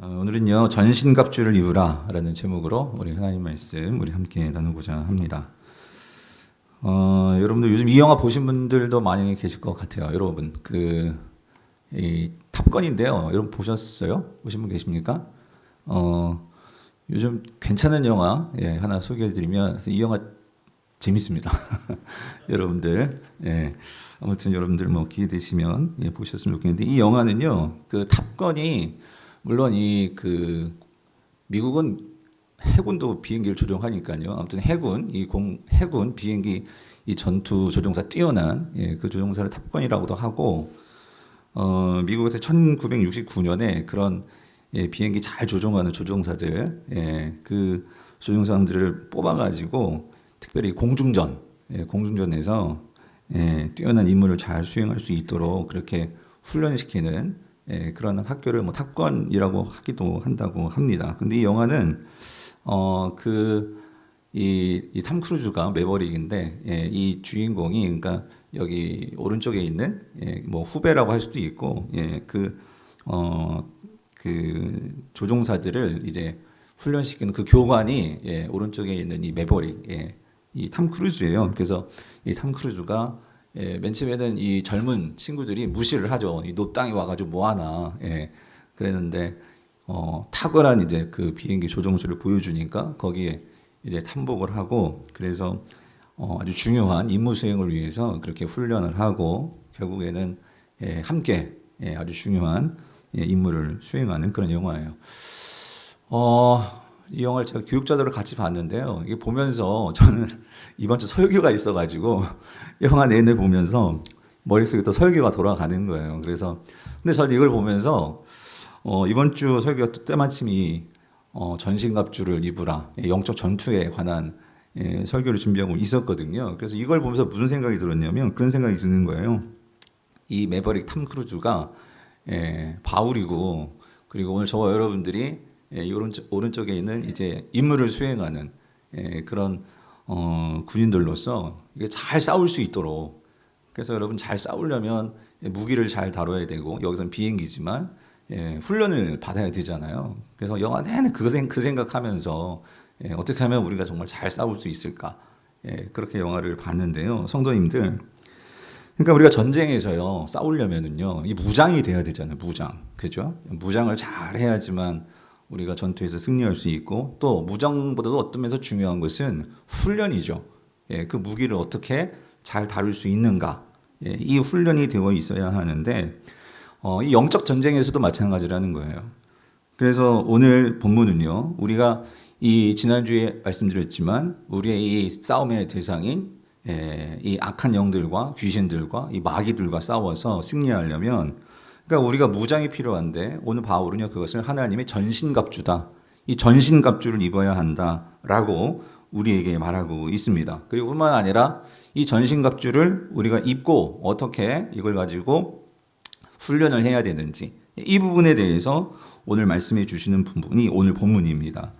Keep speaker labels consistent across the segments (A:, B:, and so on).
A: 오늘은요 전신갑주를 입으라 라는 제목으로 우리 하나님 말씀 우리 함께 나누고자 합니다. 여러분들 요즘 이 영화 보신 분들도 많이 계실 것 같아요. 여러분 이 탑건인데요. 여러분 보셨어요? 보신 분 계십니까? 요즘 괜찮은 영화 하나 소개해드리면 이 영화 재밌습니다. 여러분들 아무튼 여러분들 뭐 기회 되시면 보셨으면 좋겠는데 이 영화는요 그 탑건이 물론 미국은 해군도 비행기를 조종하니까요. 아무튼 해군 비행기 이 전투 조종사 뛰어난 그 조종사를 탑건이라고도 하고 미국에서 1969년에 그런 비행기 잘 조종하는 조종사들 그 조종사들을 뽑아가지고 특별히 공중전에서 뛰어난 임무를 잘 수행할 수 있도록 그렇게 훈련시키는 그런 학교를 뭐 탑건이라고 하기도 한다고 합니다. 근데 이 영화는 이 탐 크루즈가 매버릭인데 이 주인공이 그러니까 여기 오른쪽에 있는 뭐 후배라고 할 수도 있고 그 조종사들을 이제 훈련시키는 그 교관이 오른쪽에 있는 이 매버릭 이 탐 크루즈예요. 그래서 이 탐 크루즈가 맨 처음에는 이 젊은 친구들이 무시를 하죠. 이 노땅이 와가지고 뭐 하나. 그랬는데 탁월한 이제 그 비행기 조종술을 보여주니까 거기에 이제 탐복을 하고 그래서 아주 중요한 임무 수행을 위해서 그렇게 훈련을 하고 결국에는 함께 아주 중요한 임무를 수행하는 그런 영화예요. 이 영화를 제가 교육자들을 같이 봤는데요. 이게 보면서 저는 이번 주 설교가 있어가지고 영화 내내 보면서 머릿속에 또 설교가 돌아가는 거예요. 그래서 근데 저는 이걸 보면서 이번 주 설교가 또 때마침이 전신갑주를 입으라 영적 전투에 관한 설교를 준비하고 있었거든요. 그래서 이걸 보면서 무슨 생각이 들었냐면 그런 생각이 드는 거예요. 이 매버릭 탐 크루즈가 바울이고 그리고 오늘 저와 여러분들이 오른쪽에 있는 이제 임무를 수행하는 그런 군인들로서 이게 잘 싸울 수 있도록 그래서 여러분 잘 싸우려면 무기를 잘 다뤄야 되고 여기서는 비행기지만 훈련을 받아야 되잖아요. 그래서 영화 내내 그 생각하면서 어떻게 하면 우리가 정말 잘 싸울 수 있을까 그렇게 영화를 봤는데요. 성도님들 그러니까 우리가 전쟁에서요 싸우려면은요 이 무장이 돼야 되잖아요. 그죠? 무장을 잘 해야지만 우리가 전투에서 승리할 수 있고 또 무장보다도 어떤 면에서 중요한 것은 훈련이죠. 그 무기를 어떻게 잘 다룰 수 있는가 이 훈련이 되어 있어야 하는데 이 영적 전쟁에서도 마찬가지라는 거예요. 그래서 오늘 본문은요 우리가 이 지난주에 말씀드렸지만 우리의 이 싸움의 대상인 이 악한 영들과 귀신들과 이 마귀들과 싸워서 승리하려면 그러니까 우리가 무장이 필요한데 오늘 바울은요 그것을 하나님의 전신갑주다. 이 전신갑주를 입어야 한다라고 우리에게 말하고 있습니다. 그리고 뿐만 아니라 이 전신갑주를 우리가 입고 어떻게 이걸 가지고 훈련을 해야 되는지 이 부분에 대해서 오늘 말씀해 주시는 부분이 오늘 본문입니다.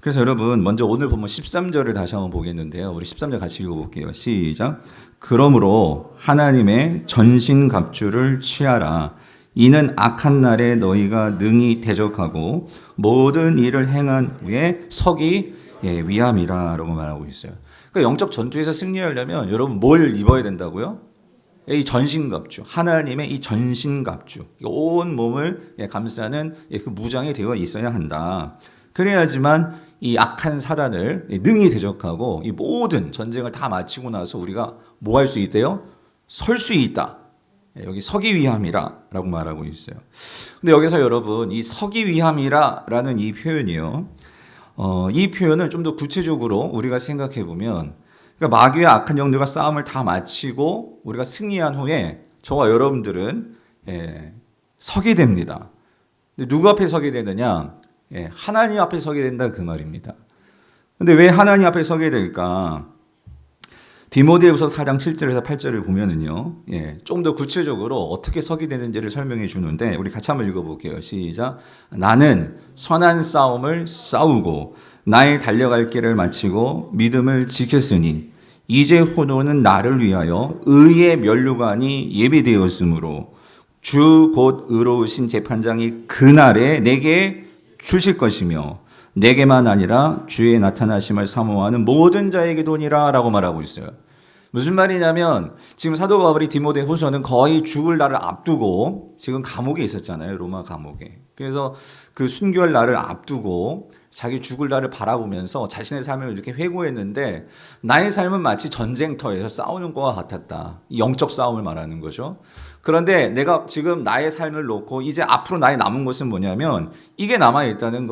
A: 그래서 여러분 먼저 오늘 본문 13절을 다시 한번 보겠는데요. 우리 13절 같이 읽어볼게요. 시작. 그러므로 하나님의 전신갑주를 취하라. 이는 악한 날에 너희가 능히 대적하고 모든 일을 행한 후에 서기 위함이라라고 말하고 있어요. 그러니까 영적 전투에서 승리하려면 여러분 뭘 입어야 된다고요? 이 전신갑주, 하나님의 이 전신갑주, 온 몸을 감싸는 그 무장이 되어 있어야 한다. 그래야지만 이 악한 사단을 능히 대적하고 이 모든 전쟁을 다 마치고 나서 우리가 뭐 할 수 있대요? 설 수 있다. 여기 서기 위함이라라고 말하고 있어요. 근데 여기서 여러분 이 서기 위함이라라는 이 표현이요. 이 표현을 좀 더 구체적으로 우리가 생각해 보면 그러니까 마귀와 악한 영들과 싸움을 다 마치고 우리가 승리한 후에 저와 여러분들은 서게 됩니다. 근데 누구 앞에 서게 되느냐? 하나님 앞에 서게 된다 그 말입니다. 근데 왜 하나님 앞에 서게 될까? 디모데후서 4장 7절에서 8절을 보면은요, 좀 더 구체적으로 어떻게 서게 되는지를 설명해 주는데, 우리 같이 한번 읽어볼게요. 시작. 나는 선한 싸움을 싸우고, 나의 달려갈 길을 마치고, 믿음을 지켰으니, 이제 후노는 나를 위하여 의의 면류관이 예비되었으므로, 주 곧 의로우신 재판장이 그날에 내게 주실 것이며 내게만 아니라 주의 나타나심을 사모하는 모든 자에게도니라 라고 말하고 있어요. 무슨 말이냐면 지금 사도 바울이 디모데 후서는 거의 죽을 날을 앞두고 지금 감옥에 있었잖아요. 로마 감옥에. 그래서 그 순교할 날을 앞두고 자기 죽을 날을 바라보면서 자신의 삶을 이렇게 회고했는데 나의 삶은 마치 전쟁터에서 싸우는 것과 같았다. 영적 싸움을 말하는 거죠. 그런데 내가 지금 나의 삶을 놓고 이제 앞으로 나의 남은 것은 뭐냐면 이게 남아있다는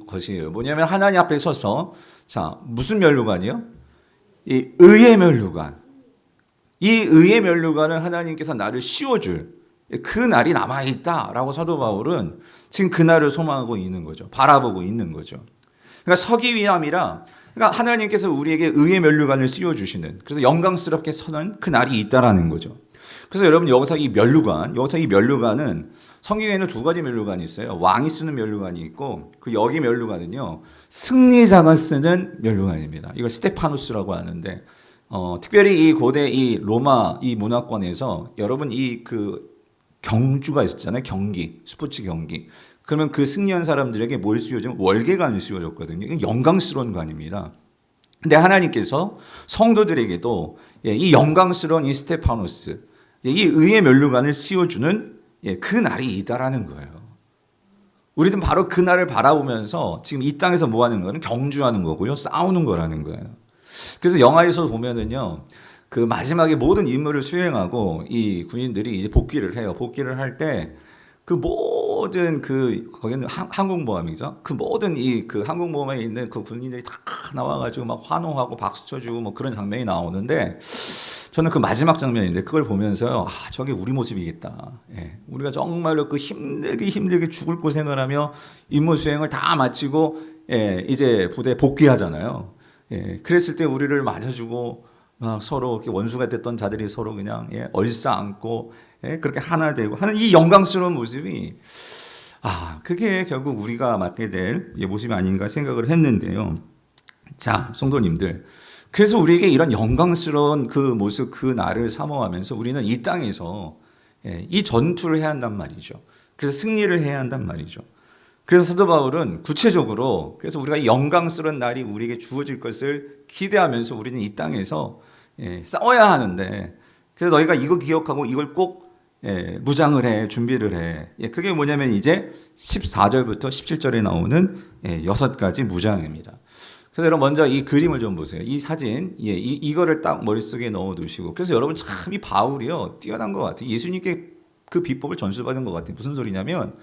A: 것이에요. 뭐냐면 하나님 앞에 서서 자 무슨 면류관이요? 이 의의 면류관. 이 의의 면류관을 하나님께서 나를 씌워줄 그 날이 남아있다라고 사도 바울은 지금 그 날을 소망하고 있는 거죠. 바라보고 있는 거죠. 그러니까 서기 위함이라 그러니까 하나님께서 우리에게 의의 면류관을 씌워주시는 그래서 영광스럽게 서는 그 날이 있다라는 거죠. 그래서 여러분 여기서 이 면류관은 성경에는 두 가지 면류관이 있어요. 왕이 쓰는 면류관이 있고 그 여기 면류관은요 승리자가 쓰는 면류관입니다. 이걸 스테파누스라고 하는데 특별히 이 고대 이 로마 이 문화권에서 여러분 이 그 경주가 있었잖아요. 경기, 스포츠 경기. 그러면 그 승리한 사람들에게 뭘 씌워주면 월계관을 씌워줬거든요. 이건 영광스러운 관입니다. 근데 하나님께서 성도들에게도 이 영광스러운 이 스테파노스, 이 의의 면류관을 씌워주는 그 날이 있다라는 거예요. 우리는 바로 그 날을 바라보면서 지금 이 땅에서 뭐 하는 거는 경주하는 거고요. 싸우는 거라는 거예요. 그래서 영화에서 보면은요. 그 마지막에 모든 임무를 수행하고 이 군인들이 이제 복귀를 해요. 복귀를 할 때 그 모든 그 거기는 항공모함이죠. 그 모든 이 그 항공모함에 있는 그 군인들이 다 나와가지고 막 환호하고 박수 쳐주고 뭐 그런 장면이 나오는데 저는 그 마지막 장면인데 그걸 보면서요. 아 저게 우리 모습이겠다. 예. 우리가 정말로 그 힘들게 죽을 고생을 하며 임무 수행을 다 마치고 이제 부대에 복귀하잖아요. 그랬을 때 우리를 맞아주고 막 서로 이렇게 원수가 됐던 자들이 서로 그냥 얼싸안고 그렇게 하나 되고 하는 이 영광스러운 모습이 그게 결국 우리가 맡게 될 모습이 아닌가 생각을 했는데요. 자, 성도님들. 그래서 우리에게 이런 영광스러운 그 모습, 그 날을 사모하면서 우리는 이 땅에서 이 전투를 해야 한단 말이죠. 그래서 승리를 해야 한단 말이죠. 그래서 사도 바울은 구체적으로 그래서 우리가 영광스러운 날이 우리에게 주어질 것을 기대하면서 우리는 이 땅에서 싸워야 하는데 그래서 너희가 이거 기억하고 이걸 꼭 무장을 해, 준비를 해. 그게 뭐냐면 이제 14절부터 17절에 나오는 6가지 무장입니다. 그래서 여러분 먼저 이 그림을 좀 보세요. 이 사진, 이거를 딱 머릿속에 넣어두시고 그래서 여러분 참 이 바울이요 뛰어난 것 같아요. 예수님께 그 비법을 전수받은 것 같아요. 무슨 소리냐면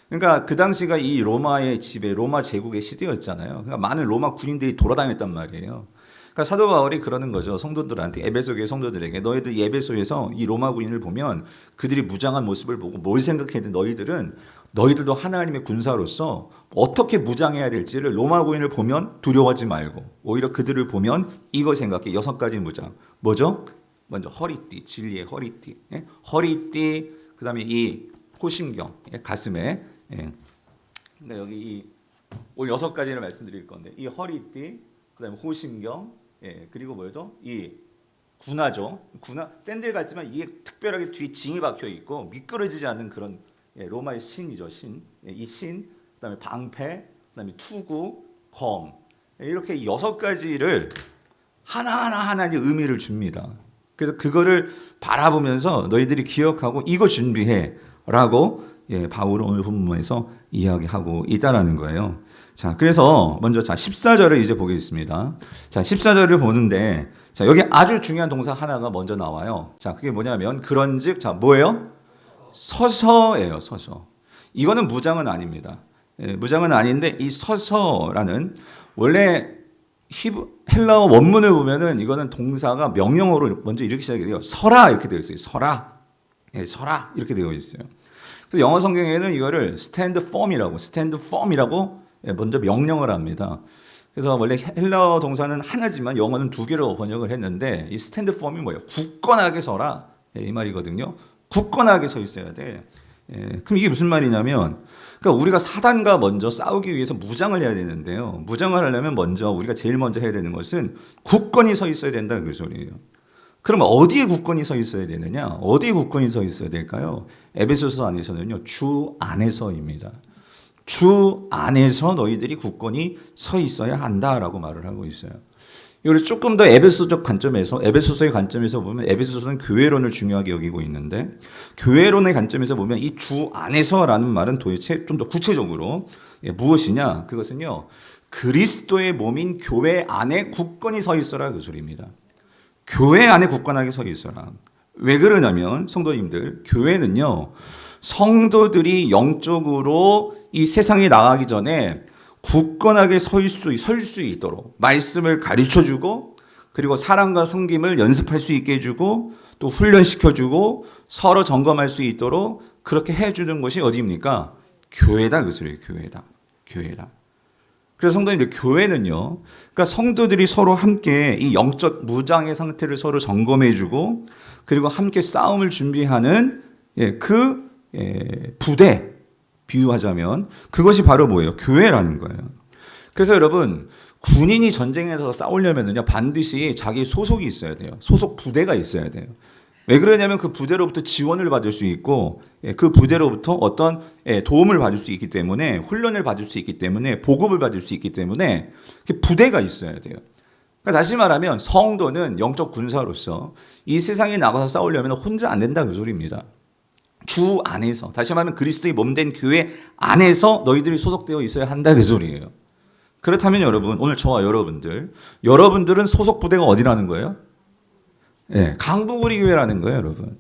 A: 그러니까 그 당시가 이 로마의 지배, 로마 제국의 시대였잖아요. 그러니까 많은 로마 군인들이 돌아다녔단 말이에요. 그러니까 사도 바울이 그러는 거죠. 성도들한테 에베소 교회 성도들에게 너희들 이 에베소에서 이 로마 군인을 보면 그들이 무장한 모습을 보고 뭘 생각해야 돼? 너희들도 하나님의 군사로서 어떻게 무장해야 될지를 로마 군인을 보면 두려워하지 말고 오히려 그들을 보면 이거 생각해. 6가지 무장. 뭐죠? 먼저 허리띠, 진리의 허리띠. 허리띠, 그다음에 이 호심경, 가슴에. 그러니까 여기 이 오늘 6가지를 말씀드릴 건데 이 허리띠, 그다음에 호심경, 그리고 뭐죠? 이 군화죠. 군화 샌들 같지만 이게 특별하게 뒤에 징이 박혀 있고 미끄러지지 않는 그런 로마의 신이죠. 신. 이 신, 그다음에 방패, 그다음에 투구, 검. 이렇게 6가지를 하나하나 이제 의미를 줍니다. 그래서 그거를 바라보면서 너희들이 기억하고 이거 준비해라고 바울은 오늘 본문에서 이야기하고 있다라는 거예요. 자, 그래서 먼저 14절을 이제 보겠습니다. 자, 14절을 보는데 자, 여기 아주 중요한 동사 하나가 먼저 나와요. 자, 그게 뭐냐면 그런즉 자, 뭐예요? 서서예요, 서서. 이거는 무장은 아닙니다. 무장은 아닌데 이 서서라는 원래 헬라어 원문을 보면은 이거는 동사가 명령어로 먼저 이렇게 시작이 돼요. 서라 이렇게 되어 있어요. 서라. 서라 이렇게 되어 있어요. 그래서 영어 성경에는 이거를 stand firm이라고 먼저 명령을 합니다. 그래서 원래 헬라어 동사는 하나지만 영어는 2개로 번역을 했는데 이 stand firm이 뭐예요? 굳건하게 서라 이 말이거든요. 굳건하게 서 있어야 돼. 그럼 이게 무슨 말이냐면 그러니까 우리가 사단과 먼저 싸우기 위해서 무장을 해야 되는데요. 무장을 하려면 먼저 우리가 제일 먼저 해야 되는 것은 굳건히 서 있어야 된다 그 소리예요. 그러면 어디에 굳건히 서 있어야 되느냐? 어디에 굳건히 서 있어야 될까요? 에베소서 안에서는요. 주 안에서입니다. 주 안에서 너희들이 굳건히 서 있어야 한다라고 말을 하고 있어요. 이걸 조금 더 에베소적 관점에서, 에베소서의 관점에서 보면 에베소서는 교회론을 중요하게 여기고 있는데, 교회론의 관점에서 보면 이 주 안에서라는 말은 도대체 좀 더 구체적으로 무엇이냐? 그것은요, 그리스도의 몸인 교회 안에 굳건히 서 있어라, 그 소리입니다. 교회 안에 굳건하게 서 있어라. 왜 그러냐면 성도님들, 교회는요, 성도들이 영적으로 이 세상에 나가기 전에 굳건하게 설 수 있도록 말씀을 가르쳐주고, 그리고 사랑과 섬김을 연습할 수 있게 해주고, 또 훈련시켜주고, 서로 점검할 수 있도록 그렇게 해주는 것이 어디입니까? 교회다, 그 소리예요. 교회다. 그래서 성도님들, 교회는요, 그러니까 성도들이 서로 함께 이 영적 무장의 상태를 서로 점검해주고, 그리고 함께 싸움을 준비하는 부대, 비유하자면 그것이 바로 뭐예요? 교회라는 거예요. 그래서 여러분, 군인이 전쟁에서 싸우려면요, 반드시 자기 소속이 있어야 돼요. 소속 부대가 있어야 돼요. 왜 그러냐면 그 부대로부터 지원을 받을 수 있고, 그 부대로부터 어떤 도움을 받을 수 있기 때문에, 훈련을 받을 수 있기 때문에, 보급을 받을 수 있기 때문에 부대가 있어야 돼요. 그러니까 다시 말하면 성도는 영적 군사로서 이 세상에 나가서 싸우려면 혼자 안 된다, 그 소리입니다. 주 안에서, 다시 말하면 그리스도의 몸된 교회 안에서 너희들이 소속되어 있어야 한다, 그 소리예요. 그렇다면 여러분, 오늘 저와 여러분들은 소속 부대가 어디라는 거예요? 강북우리 교회라는 거예요, 여러분.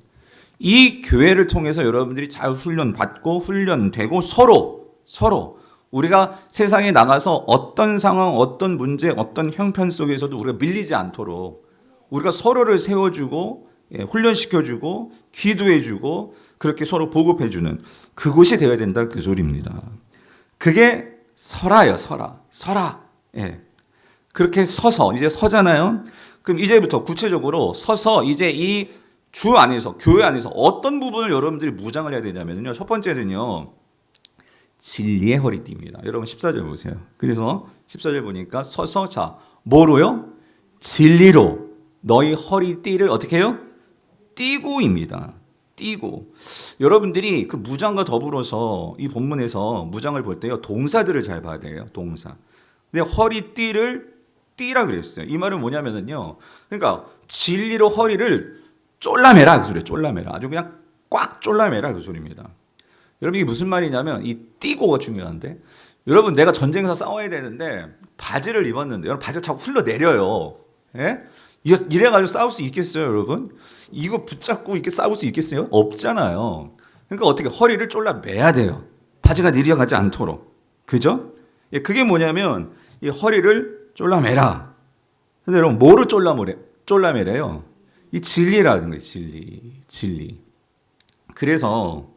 A: 이 교회를 통해서 여러분들이 잘 훈련받고 훈련되고 서로 우리가 세상에 나가서 어떤 상황, 어떤 문제, 어떤 형편 속에서도 우리가 밀리지 않도록 우리가 서로를 세워주고 훈련시켜주고 기도해주고 그렇게 서로 보급해주는 그곳이 되어야 된다, 그 소리입니다. 그게 서라예요. 서라. 그렇게 서서 이제 서잖아요. 그럼 이제부터 구체적으로 서서 이제 이 주 안에서, 교회 안에서 어떤 부분을 여러분들이 무장을 해야 되냐면요, 첫 번째는요, 진리의 허리띠입니다. 여러분 14절 보세요. 그래서 14절 보니까 서서, 자, 뭐로요? 진리로 너희 허리띠를 어떻게 해요? 띠고입니다. 띠고. 여러분들이 그 무장과 더불어서 이 본문에서 무장을 볼 때요, 동사들을 잘 봐야 돼요. 동사. 근데 허리띠를 띠라 그랬어요. 이 말은 뭐냐면요, 그러니까 진리로 허리를 쫄라매라, 그 소리예요. 쫄라매라. 아주 그냥 꽉 쫄라매라, 그 소리입니다. 여러분, 이게 무슨 말이냐면 이 띠고가 중요한데, 여러분, 내가 전쟁에서 싸워야 되는데 바지를 입었는데 여러분, 바지가 자꾸 흘러내려요. 이래가지고 싸울 수 있겠어요, 여러분? 이거 붙잡고 이렇게 싸울 수 있겠어요? 없잖아요. 그러니까 어떻게 허리를 쫄라매야 돼요. 바지가 내려가지 않도록. 그죠? 그게 뭐냐면 이 허리를 쫄라매라. 근데 여러분, 뭐로 쫄라매래요? 이 진리라는 거예요. 진리. 그래서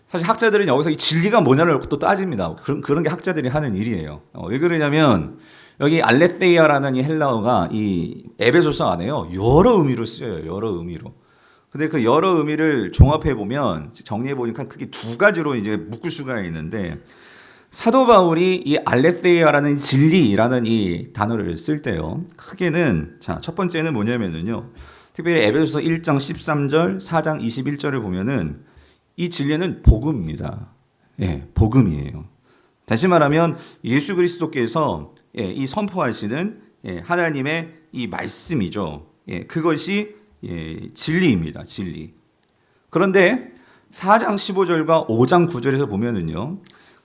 A: 사실 학자들은 여기서 이 진리가 뭐냐를 또 따집니다. 그런 게 학자들이 하는 일이에요. 왜 그러냐면 여기 알레세이아라는 이 헬라어가 이 에베소서 안에요, 여러 의미로 쓰여요. 여러 의미로. 근데 그 여러 의미를 종합해 보면, 정리해 보니까 크게 두 가지로 이제 묶을 수가 있는데, 사도 바울이 이 알레세이아라는 진리라는 이 단어를 쓸 때요, 크게는, 자, 첫 번째는 뭐냐면요, 특별히 에베소서 1장 13절, 4장 21절을 보면은 이 진리는 복음입니다. 복음이에요. 다시 말하면 예수 그리스도께서 이 선포하시는 하나님의 이 말씀이죠. 그것이 진리입니다. 진리. 그런데 4장 15절과 5장 9절에서 보면은요,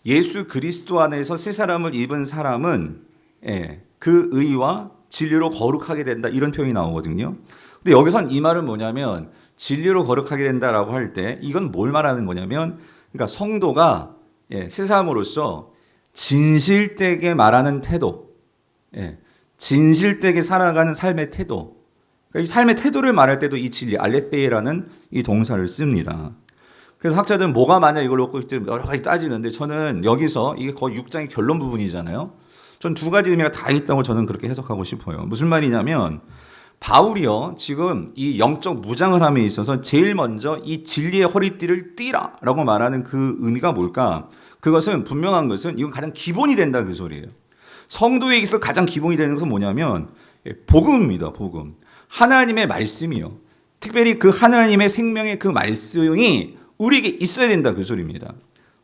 A: 예수 그리스도 안에서 새 사람을 입은 사람은 그 의와 진리로 거룩하게 된다, 이런 표현이 나오거든요. 근데 여기선 이 말은 뭐냐면, 진리로 거룩하게 된다라고 할 때 이건 뭘 말하는 거냐면, 그러니까 성도가 새 사람으로서 진실되게 말하는 태도, 진실되게 살아가는 삶의 태도, 그러니까 이 삶의 태도를 말할 때도 이 진리, 알레세이라는 이 동사를 씁니다. 그래서 학자들은 뭐가 맞냐 이걸 놓고 여러 가지 따지는데, 저는 여기서 이게 거의 6장의 결론 부분이잖아요. 전 두 가지 의미가 다 있다고 저는 그렇게 해석하고 싶어요. 무슨 말이냐면, 바울이요, 지금 이 영적 무장을 함에 있어서 제일 먼저 이 진리의 허리띠를 띠라라고 말하는 그 의미가 뭘까? 그것은 분명한 것은 이건 가장 기본이 된다, 그 소리예요. 성도에게서 가장 기본이 되는 것은 뭐냐면 복음입니다. 복음. 하나님의 말씀이요. 특별히 그 하나님의 생명의 그 말씀이 우리에게 있어야 된다, 그 소리입니다.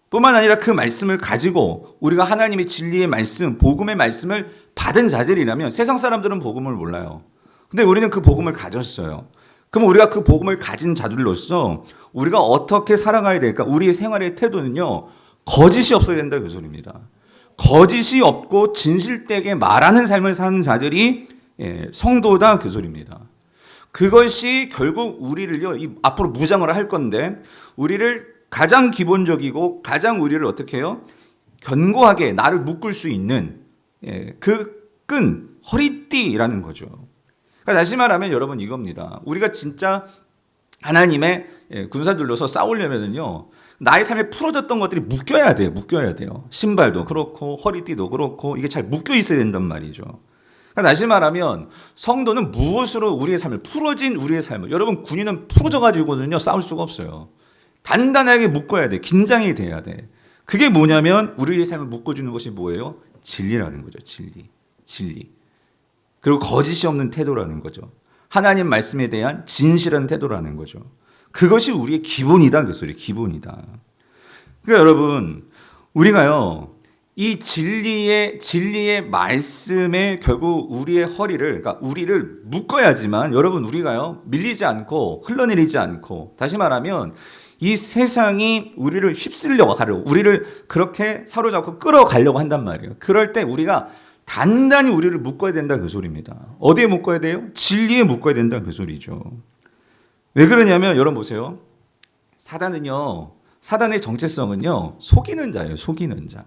A: 뿐만 아니라 그 말씀을 가지고 우리가 하나님의 진리의 말씀, 복음의 말씀을 받은 자들이라면 세상 사람들은 복음을 몰라요. 근데 우리는 그 복음을 가졌어요. 그럼 우리가 그 복음을 가진 자들로서 우리가 어떻게 살아가야 될까? 우리의 생활의 태도는요, 거짓이 없어야 된다 그 소리입니다. 거짓이 없고 진실되게 말하는 삶을 사는 자들이 성도다 그 소리입니다. 그것이 결국 우리를요, 앞으로 무장을 할 건데 우리를 가장 기본적이고 가장 우리를 어떻게 해요? 견고하게 나를 묶을 수 있는 그 끈, 허리띠라는 거죠. 그러니까 다시 말하면 여러분 이겁니다. 우리가 진짜 하나님의 군사들로서 싸우려면요, 나의 삶에 풀어졌던 것들이 묶여야 돼요. 묶여야 돼요. 신발도 그렇고 허리띠도 그렇고 이게 잘 묶여 있어야 된단 말이죠. 그러니까 다시 말하면 성도는 무엇으로 우리의 삶을 풀어진 우리의 삶을, 여러분 군인은 풀어져 가지고는요 싸울 수가 없어요. 단단하게 묶어야 돼. 긴장이 돼야 돼. 그게 뭐냐면 우리의 삶을 묶어주는 것이 뭐예요? 진리라는 거죠. 진리. 그리고 거짓이 없는 태도라는 거죠. 하나님 말씀에 대한 진실한 태도라는 거죠. 그것이 우리의 기본이다 그 소리. 기본이다. 그러니까 여러분 우리가요 이 진리의 말씀에 결국 우리의 허리를, 그러니까 우리를 묶어야지만 여러분 우리가요 밀리지 않고 흘러내리지 않고, 다시 말하면 이 세상이 우리를 휩쓸려고 하려고, 우리를 그렇게 사로잡고 끌어가려고 한단 말이에요. 그럴 때 우리가 단단히 우리를 묶어야 된다 그 소리입니다. 어디에 묶어야 돼요? 진리에 묶어야 된다 그 소리죠. 왜 그러냐면 여러분 보세요. 사단의 정체성은요 속이는 자예요. 속이는 자.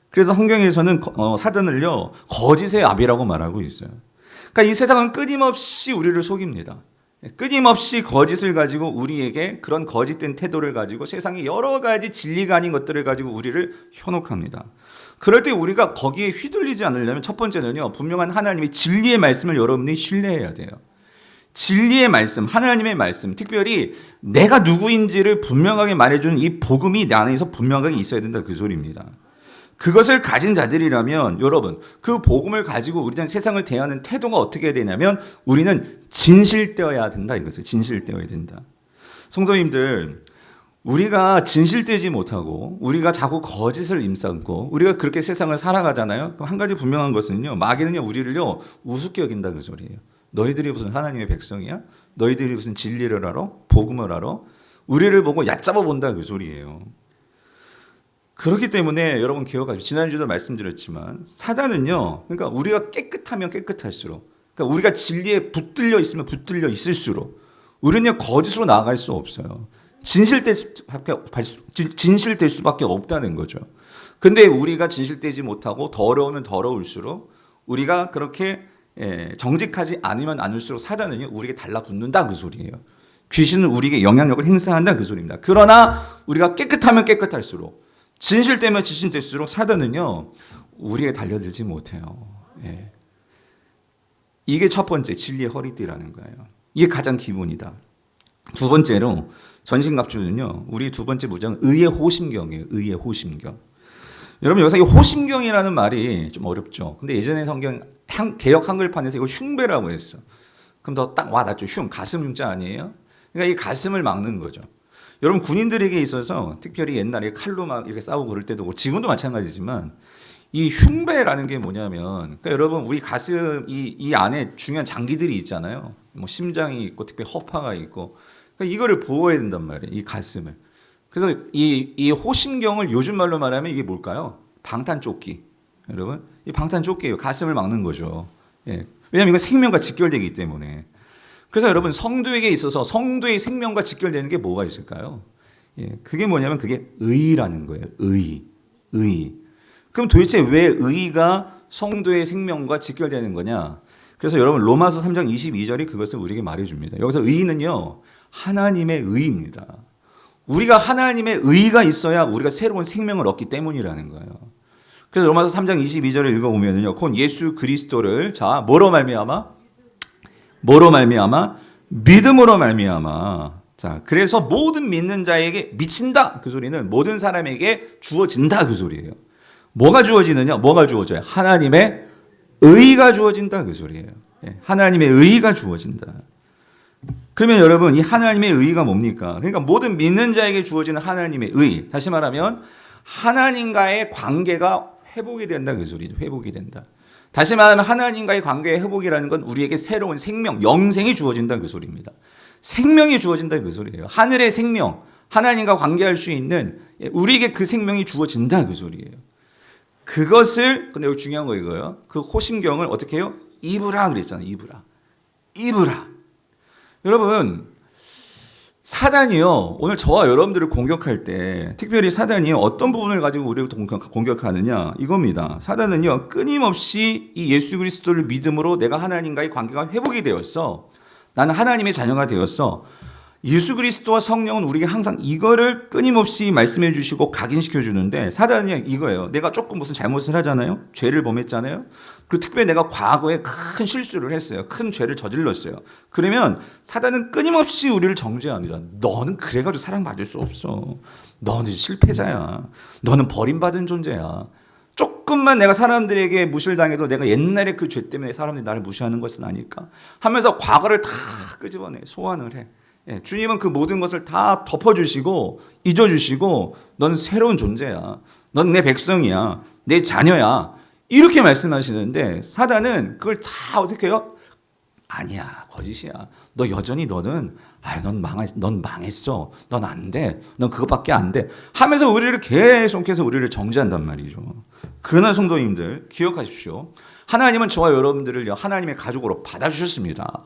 A: 그래서 성경에서는 사단을요 거짓의 아비라고 말하고 있어요. 그러니까 이 세상은 끊임없이 우리를 속입니다. 끊임없이 거짓을 가지고 우리에게 그런 거짓된 태도를 가지고 세상의 여러 가지 진리가 아닌 것들을 가지고 우리를 현혹합니다. 그럴 때 우리가 거기에 휘둘리지 않으려면 첫 번째는요, 분명한 하나님의 진리의 말씀을 여러분이 신뢰해야 돼요. 진리의 말씀, 하나님의 말씀, 특별히 내가 누구인지를 분명하게 말해주는 이 복음이 내 안에서 분명하게 있어야 된다 그 소리입니다. 그것을 가진 자들이라면 여러분 그 복음을 가지고 우리는 세상을 대하는 태도가 어떻게 되냐면 우리는 진실되어야 된다 이거죠. 진실되어야 된다. 성도님들, 우리가 진실되지 못하고 우리가 자꾸 거짓을 임삼고 우리가 그렇게 세상을 살아가잖아요. 그럼 한 가지 분명한 것은요, 마귀는요 우리를요 우습게 여긴다 그 소리예요. 너희들이 무슨 하나님의 백성이야? 너희들이 무슨 진리를 알아? 복음을 알아? 우리를 보고 얕잡아 본다 그 소리예요. 그렇기 때문에 여러분 기억하시죠. 지난주도 말씀드렸지만 사단은요, 그러니까 우리가 깨끗하면 깨끗할수록, 그러니까 우리가 진리에 붙들려 있으면 붙들려 있을수록 우리는 거짓으로 나아갈 수 없어요. 진실될 수밖에 없다는 거죠. 근데 우리가 진실되지 못하고 더러우면 더러울수록 우리가 그렇게 정직하지 않으면 않을수록 사단은요 우리에게 달라붙는다 그 소리예요. 귀신은 우리에게 영향력을 행사한다 그 소리입니다. 그러나 우리가 깨끗하면 깨끗할수록, 진실되면 진실될수록 사단은요 우리에게 달려들지 못해요. 이게 첫 번째 진리의 허리띠라는 거예요. 이게 가장 기본이다. 두 번째로 전신갑주는요 우리 두 번째 무장은 의의 호심경이에요. 의의 호심경. 여러분 여기서 이 호심경이라는 말이 좀 어렵죠. 근데 예전에 성경 개역 한글판에서 이거 흉배라고 했어. 그럼 더 딱 와닿죠. 가슴 흉자 아니에요? 그러니까 이 가슴을 막는 거죠. 여러분 군인들에게 있어서 특별히 옛날에 칼로 막 이렇게 싸우고 그럴 때도, 지금도 마찬가지지만 이 흉배라는 게 뭐냐면, 그러니까 여러분 우리 가슴 이 안에 중요한 장기들이 있잖아요. 뭐 심장이 있고 특별히 허파가 있고, 그러니까 이거를 보호해야 된단 말이에요. 이 가슴을. 그래서 이 호심경을 요즘 말로 말하면 이게 뭘까요? 방탄조끼. 여러분 이 방탄조끼예요. 가슴을 막는 거죠. 왜냐하면 이건 생명과 직결되기 때문에. 그래서 여러분 성도에게 있어서 성도의 생명과 직결되는 게 뭐가 있을까요? 그게 뭐냐면 그게 의라는 거예요. 의. 그럼 도대체 왜 의가 성도의 생명과 직결되는 거냐? 그래서 여러분 로마서 3장 22절이 그것을 우리에게 말해줍니다. 여기서 의는요 하나님의 의입니다. 우리가 하나님의 의가 있어야 우리가 새로운 생명을 얻기 때문이라는 거예요. 그래서 로마서 3장 22절을 읽어보면요, 곧 예수 그리스도를 뭐로 말미암아? 믿음으로 말미암아. 자, 그래서 모든 믿는 자에게 미친다. 그 소리는 모든 사람에게 주어진다. 그 소리예요. 뭐가 주어지느냐? 뭐가 주어져요? 하나님의 의가 주어진다. 그 소리예요. 하나님의 의가 주어진다. 그러면 여러분 이 하나님의 의가 뭡니까? 그러니까 모든 믿는 자에게 주어지는 하나님의 의. 다시 말하면 하나님과의 관계가 회복이 된다 그 소리죠. 회복이 된다. 다시 말하면 하나님과의 관계의 회복이라는 건 우리에게 새로운 생명, 영생이 주어진다 그 소리입니다. 생명이 주어진다 그 소리예요. 하늘의 생명, 하나님과 관계할 수 있는 우리에게 그 생명이 주어진다 그 소리예요. 그것을 근데 여기 중요한 거 이거예요. 그 호심경을 어떻게 해요? 입으라 그랬잖아요. 입으라. 여러분 사단이요. 오늘 저와 여러분들을 공격할 때 특별히 사단이 어떤 부분을 가지고 우리를 공격하느냐 이겁니다. 사단은요. 끊임없이 이 예수 그리스도를 믿음으로 내가 하나님과의 관계가 회복이 되었어. 나는 하나님의 자녀가 되었어. 예수 그리스도와 성령은 우리에게 항상 이거를 끊임없이 말씀해 주시고 각인시켜 주는데 사단이 이거예요. 내가 조금 무슨 잘못을 하잖아요. 죄를 범했잖아요. 그리고 특별히 내가 과거에 큰 실수를 했어요. 큰 죄를 저질렀어요. 그러면 사단은 끊임없이 우리를 정죄합니다. 너는 그래가지고 사랑받을 수 없어. 너는 실패자야. 너는 버림받은 존재야. 조금만 내가 사람들에게 무시당해도 내가 옛날에 그 죄 때문에 사람들이 나를 무시하는 것은 아닐까 하면서 과거를 다 끄집어내 소환을 해. 주님은 그 모든 것을 다 덮어주시고 잊어주시고 너는 새로운 존재야. 넌 내 백성이야. 내 자녀야. 이렇게 말씀하시는데 사단은 그걸 다 어떻게 해요? 아니야. 거짓이야. 넌 망했어. 넌 안 돼. 넌 그것밖에 안 돼. 하면서 우리를 계속해서 우리를 정죄한단 말이죠. 그러나 성도님들 기억하십시오. 하나님은 저와 여러분들을 하나님의 가족으로 받아주셨습니다.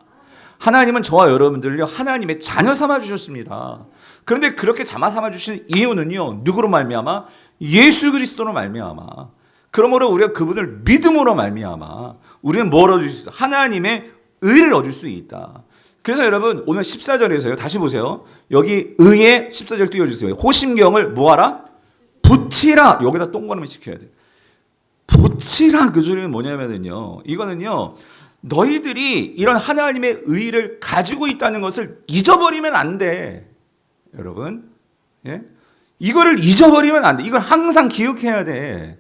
A: 하나님은 저와 여러분들을요 하나님의 자녀 삼아 주셨습니다. 그런데 그렇게 자마 삼아 주신 이유는요 누구로 말미암아? 예수 그리스도로 말미암아. 그러므로 우리가 그분을 믿음으로 말미암아 우리는 뭘 얻을 수 있어? 하나님의 의를 얻을 수 있다. 그래서 여러분 오늘 14절에서요 다시 보세요. 여기 의의 14절 띄워주세요. 호심경을 뭐하라? 붙이라. 여기다 동그라미 시켜야 돼. 붙이라 그 소리는 뭐냐면요 이거는요 너희들이 이런 하나님의 의를 가지고 있다는 것을 잊어버리면 안 돼. 여러분. 예? 이거를 잊어버리면 안 돼. 이걸 항상 기억해야 돼.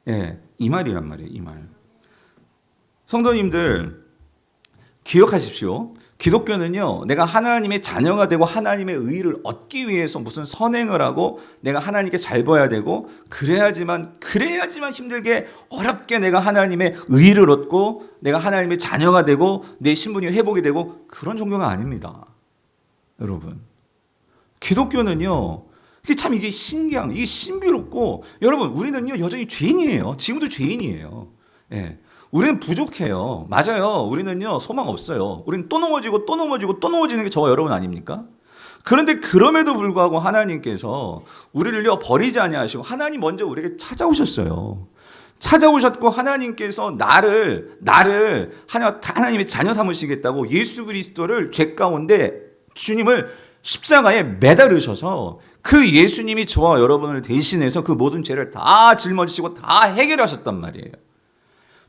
A: 예. 이 말이란 말이에요. 이 말. 성도님들 기억하십시오. 기독교는요. 내가 하나님의 자녀가 되고 하나님의 의를 얻기 위해서 무슨 선행을 하고 내가 하나님께 잘 보여야 되고 그래야지만 힘들게 어렵게 내가 하나님의 의를 얻고 내가 하나님의 자녀가 되고 내 신분이 회복이 되고 그런 종교가 아닙니다. 여러분. 기독교는요. 이게 신기한, 이게 신비롭고 여러분 우리는요 여전히 죄인이에요. 지금도 죄인이에요. 예. 우리는 부족해요. 맞아요. 우리는요, 소망 없어요. 우리는 또 넘어지는 게 저와 여러분 아닙니까? 그런데 그럼에도 불구하고 하나님께서 우리를요, 버리지 아니하시고 하나님 먼저 우리에게 찾아오셨어요. 찾아오셨고 하나님께서 나를 하나님의 자녀 삼으시겠다고 예수 그리스도를 죄 가운데 주님을 십자가에 매달으셔서 그 예수님이 저와 여러분을 대신해서 그 모든 죄를 다 짊어지시고 다 해결하셨단 말이에요.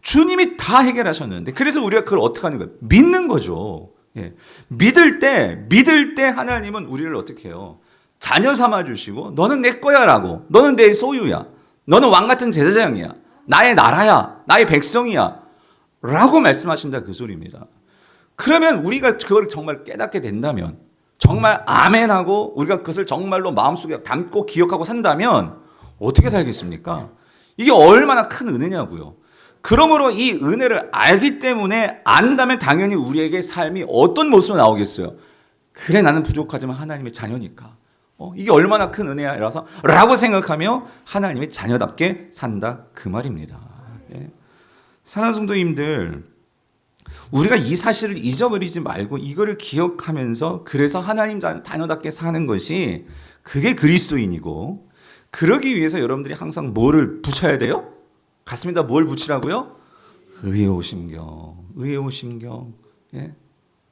A: 주님이 다 해결하셨는데 그래서 우리가 그걸 어떻게 하는 거예요? 믿는 거죠. 예. 믿을 때 하나님은 우리를 어떻게 해요? 자녀 삼아 주시고 너는 내 거야라고. 너는 내 소유야. 너는 왕 같은 제사장이야. 나의 나라야. 나의 백성이야. 라고 말씀하신다 그 소리입니다. 그러면 우리가 그걸 정말 깨닫게 된다면 정말 아멘하고 우리가 그것을 정말로 마음속에 담고 기억하고 산다면 어떻게 살겠습니까? 이게 얼마나 큰 은혜냐고요. 그러므로 이 은혜를 알기 때문에 안다면 당연히 우리에게 삶이 어떤 모습으로 나오겠어요? 그래 나는 부족하지만 하나님의 자녀니까. 이게 얼마나 큰 은혜라서 라고 생각하며 하나님의 자녀답게 산다 그 말입니다. 예. 사랑하는 성도님들 우리가 이 사실을 잊어버리지 말고 이거를 기억하면서 그래서 하나님 자녀답게 사는 것이 그게 그리스도인이고 그러기 위해서 여러분들이 항상 뭐를 붙여야 돼요? 가슴에다 뭘 붙이라고요? 의의 오심경. 예?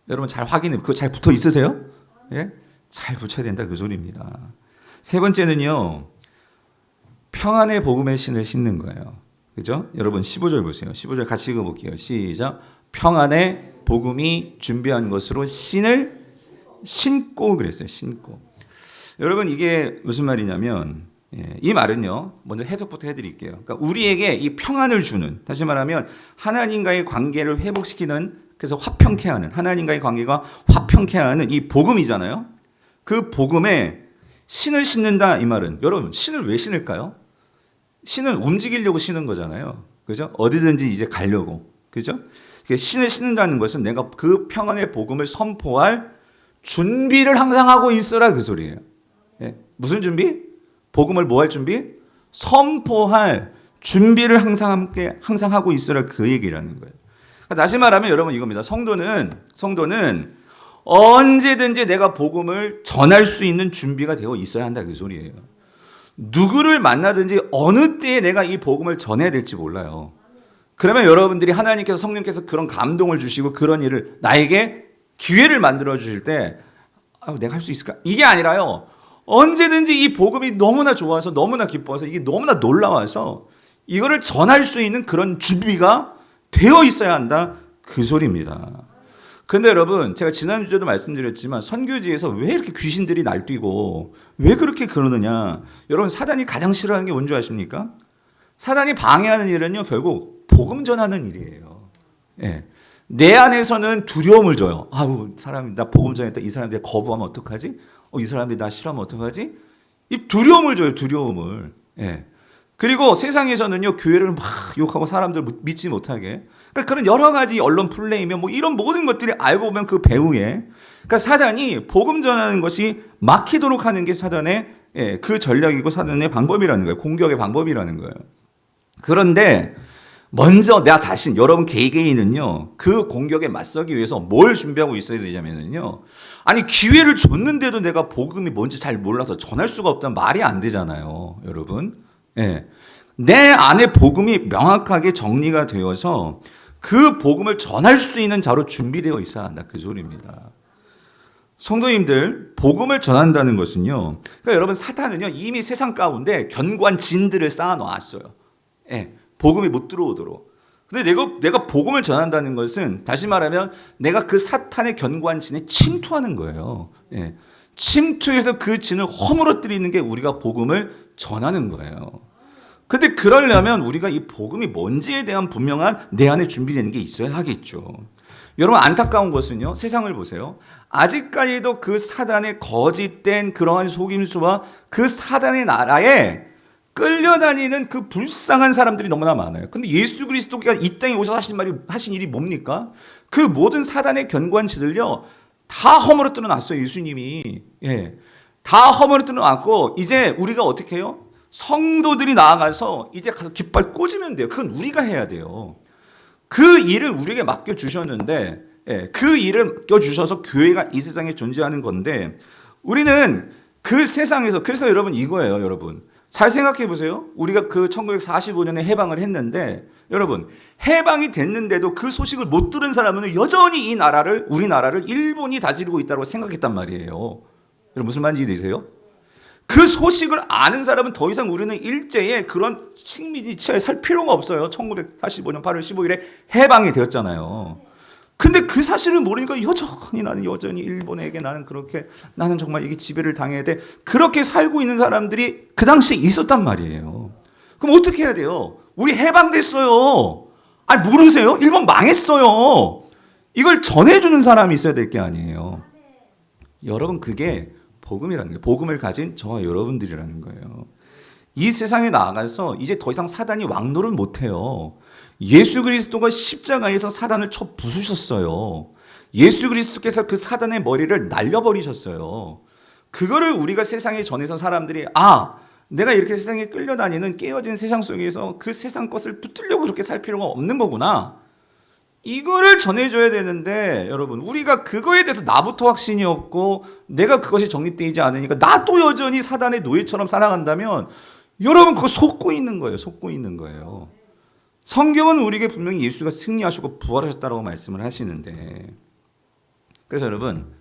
A: 여러분 잘 확인해. 그거 잘 붙어 있으세요? 예? 잘 붙여야 된다 그 소리입니다. 세 번째는요. 평안의 복음의 신을 신는 거예요. 그죠? 여러분 15절 보세요. 15절 같이 읽어볼게요. 시작. 평안의 복음이 준비한 것으로 신을 신고 그랬어요. 신고. 여러분 이게 무슨 말이냐면 이 말은요, 먼저 해석부터 해드릴게요. 그러니까 우리에게 이 평안을 주는, 다시 말하면 하나님과의 관계를 회복시키는, 그래서 화평케 하는, 하나님과의 관계가 화평케 하는 이 복음이잖아요. 그 복음에 신을 신는다 이 말은 여러분 신을 왜 신을까요? 신은 움직이려고 신은 거잖아요. 그죠? 어디든지 이제 가려고. 그죠? 신을 신는다는 것은 내가 그 평안의 복음을 선포할 준비를 항상 하고 있어라 그 소리예요. 예? 무슨 준비? 복음을 뭐 할 준비? 선포할 준비를 항상 하고 있어라 그 얘기라는 거예요. 다시 말하면 여러분 이겁니다. 성도는 언제든지 내가 복음을 전할 수 있는 준비가 되어 있어야 한다 그 소리예요. 누구를 만나든지 어느 때에 내가 이 복음을 전해야 될지 몰라요. 그러면 여러분들이 하나님께서 성령께서 그런 감동을 주시고 그런 일을 나에게 기회를 만들어 주실 때 내가 할 수 있을까? 이게 아니라요. 언제든지 이 복음이 너무나 좋아서 너무나 기뻐서 이게 너무나 놀라워서 이거를 전할 수 있는 그런 준비가 되어 있어야 한다 그 소리입니다. 근데 여러분 제가 지난주에도 말씀드렸지만 선교지에서 왜 이렇게 귀신들이 날뛰고 왜 그렇게 그러느냐. 여러분 사단이 가장 싫어하는 게 뭔지 아십니까? 사단이 방해하는 일은요 결국 복음 전하는 일이에요. 예. 내 안에서는 두려움을 줘요. 아우 사람이 나 복음 전했다. 이 사람들이 거부하면 어떡하지? 이 사람들이 나 싫어하면 어떡하지? 이 두려움을 줘요. 두려움을. 예. 그리고 세상에서는요 교회를 막 욕하고 사람들 믿지 못하게. 그러니까 그런 여러 가지 언론 플레이며 뭐 이런 모든 것들이 알고 보면 그 배후에 그러니까 사단이 복음 전하는 것이 막히도록 하는 게 사단의 그 전략이고 사단의 방법이라는 거예요. 공격의 방법이라는 거예요. 그런데 먼저 나 자신 여러분 개개인은요 그 공격에 맞서기 위해서 뭘 준비하고 있어야 되냐면요 아니 기회를 줬는데도 내가 복음이 뭔지 잘 몰라서 전할 수가 없다면 말이 안 되잖아요 여러분. 예. 내 안에 복음이 명확하게 정리가 되어서 그 복음을 전할 수 있는 자로 준비되어 있어야 한다 그 소리입니다. 성도님들 복음을 전한다는 것은요 그러니까 여러분 사탄은요 이미 세상 가운데 견고한 진들을 쌓아 놓았어요. 예. 복음이 못 들어오도록. 근데 내가 복음을 전한다는 것은 다시 말하면 내가 그 사탄의 견고한 진에 침투하는 거예요. 예. 침투해서 그 진을 허물어뜨리는 게 우리가 복음을 전하는 거예요. 근데 그러려면 우리가 이 복음이 뭔지에 대한 분명한 내 안에 준비되는 게 있어야 하겠죠. 여러분 안타까운 것은요. 세상을 보세요. 아직까지도 그 사단의 거짓된 그러한 속임수와 그 사단의 나라에 끌려다니는 그 불쌍한 사람들이 너무나 많아요. 근데 예수 그리스도가 이 땅에 오셔서 하신 일이 뭡니까? 그 모든 사단의 견고한 짓을요 다 허물어뜨려 놨어요. 예수님이. 예. 다 허물어뜨려 놨고 이제 우리가 어떻게 해요? 성도들이 나아가서 이제 가서 깃발 꽂으면 돼요. 그건 우리가 해야 돼요. 그 일을 우리에게 맡겨주셨는데 그 일을 맡겨주셔서 교회가 이 세상에 존재하는 건데 우리는 그 세상에서 그래서 여러분 이거예요. 여러분 잘 생각해 보세요. 우리가 그 1945년에 해방을 했는데 여러분 해방이 됐는데도 그 소식을 못 들은 사람은 여전히 우리나라를 일본이 다스리고 있다고 생각했단 말이에요. 여러분 무슨 말인지 이해되세요? 그 소식을 아는 사람은 더 이상 우리는 일제에 그런 식민지 치하에 살 필요가 없어요. 1945년 8월 15일에 해방이 되었잖아요. 근데 그 사실을 모르니까 나는 여전히 일본에게 나는 정말 이게 지배를 당해야 돼. 그렇게 살고 있는 사람들이 그 당시에 있었단 말이에요. 그럼 어떻게 해야 돼요? 우리 해방됐어요. 아니 모르세요? 일본 망했어요. 이걸 전해주는 사람이 있어야 될 게 아니에요. 여러분 그게 복음이라는 거예요. 복음을 가진 저와 여러분들이라는 거예요. 이 세상에 나아가서 이제 더 이상 사단이 왕노를 못해요. 예수 그리스도가 십자가에서 사단을 쳐 부수셨어요. 예수 그리스도께서 그 사단의 머리를 날려버리셨어요. 그거를 우리가 세상에 전해서 사람들이 내가 이렇게 세상에 끌려다니는 깨어진 세상 속에서 그 세상 것을 붙들려고 그렇게 살 필요가 없는 거구나. 이거를 전해줘야 되는데 여러분 우리가 그거에 대해서 나부터 확신이 없고 내가 그것이 정립되지 않으니까 나도 여전히 사단의 노예처럼 살아간다면 여러분 그거 속고 있는 거예요. 성경은 우리에게 분명히 예수가 승리하시고 부활하셨다고 말씀을 하시는데 그래서 여러분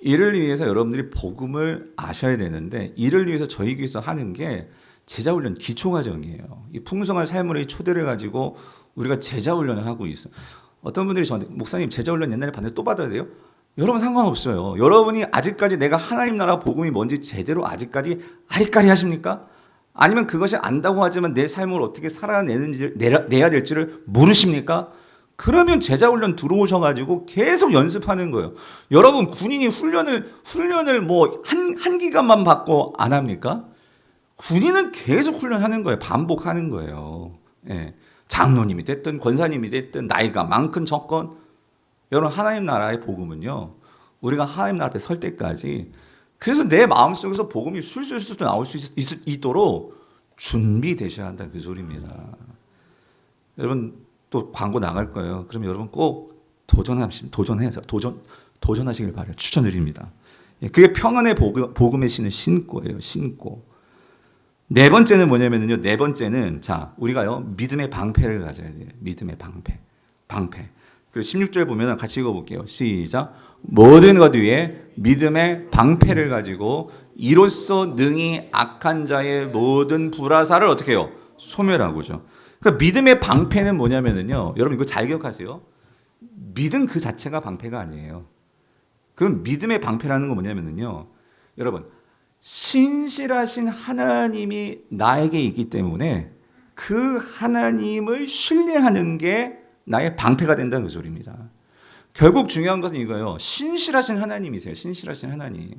A: 이를 위해서 여러분들이 복음을 아셔야 되는데 이를 위해서 저희 교회에서 하는 게 제자훈련 기초과정이에요. 이 풍성한 삶의 초대를 가지고 우리가 제자훈련을 하고 있어요. 어떤 분들이 저한테 목사님 제자훈련 옛날에 받는데 또 받아야 돼요? 여러분 상관없어요. 여러분이 아직까지 내가 하나님 나라 복음이 뭔지 제대로 아직까지 아리까리 하십니까? 아니면 그것이 안다고 하지만 내 삶을 어떻게 내야 될지를 모르십니까? 그러면 제자훈련 들어오셔가지고 계속 연습하는 거예요. 여러분 군인이 훈련을 뭐 한 기간만 받고 안 합니까? 군인은 계속 훈련하는 거예요. 반복하는 거예요. 예. 장로님이 됐든 권사님이 됐든 나이가 많건 적건 여러분 하나님 나라의 복음은요. 우리가 하나님 나라 앞에 설 때까지 그래서 내 마음속에서 복음이 술술술 나올 수 있도록 준비되셔야 한다 그 소리입니다. 여러분 또 광고 나갈 거예요. 그럼 여러분 꼭 도전하시길 바라요. 추천드립니다. 그게 평안의 복음의 신을 신고예요. 신고. 네 번째는 뭐냐면요. 네 번째는 자 우리가요 믿음의 방패를 가져야 돼요. 믿음의 방패. 그 16절 보면 같이 읽어볼게요. 시작. 모든 것 위에 믿음의 방패를 가지고 이로써 능히 악한 자의 모든 불화살을 어떻게 해요? 소멸하고죠. 그러니까 믿음의 방패는 뭐냐면요. 여러분 이거 잘 기억하세요. 믿음 그 자체가 방패가 아니에요. 그럼 믿음의 방패라는 건 뭐냐면요. 여러분 신실하신 하나님이 나에게 있기 때문에 그 하나님을 신뢰하는 게 나의 방패가 된다는 그 소리입니다. 결국 중요한 것은 이거예요. 신실하신 하나님이세요. 신실하신 하나님.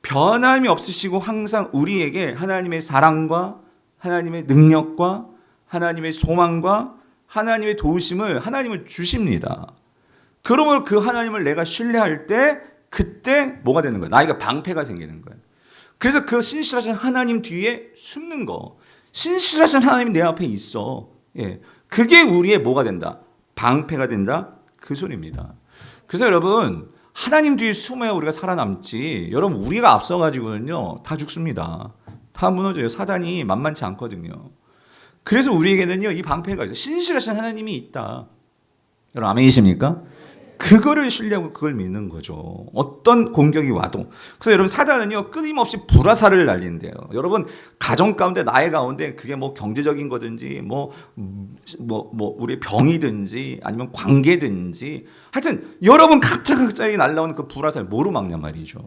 A: 변함이 없으시고 항상 우리에게 하나님의 사랑과 하나님의 능력과 하나님의 소망과 하나님의 도우심을 하나님을 주십니다. 그러면 그 하나님을 내가 신뢰할 때 그때 뭐가 되는 거예요? 나에게 방패가 생기는 거예요. 그래서 그 신실하신 하나님 뒤에 숨는 거. 신실하신 하나님이 내 앞에 있어. 예. 그게 우리의 뭐가 된다? 방패가 된다? 그 소리입니다. 그래서 여러분 하나님 뒤에 숨어야 우리가 살아남지 여러분 우리가 앞서가지고는요 다 죽습니다. 다 무너져요. 사단이 만만치 않거든요. 그래서 우리에게는요 이 방패가 있어요. 신실하신 하나님이 있다. 여러분 아멘이십니까? 그거를 신뢰하고 그걸 믿는 거죠. 어떤 공격이 와도. 그래서 여러분 사단은요 끊임없이 불화살을 날린대요. 여러분 가정 가운데 나의 가운데 그게 뭐 경제적인 거든지 뭐 우리의 병이든지 아니면 관계든지 하여튼 여러분 각자에 날라오는 그 불화살 뭐로 막냐 말이죠.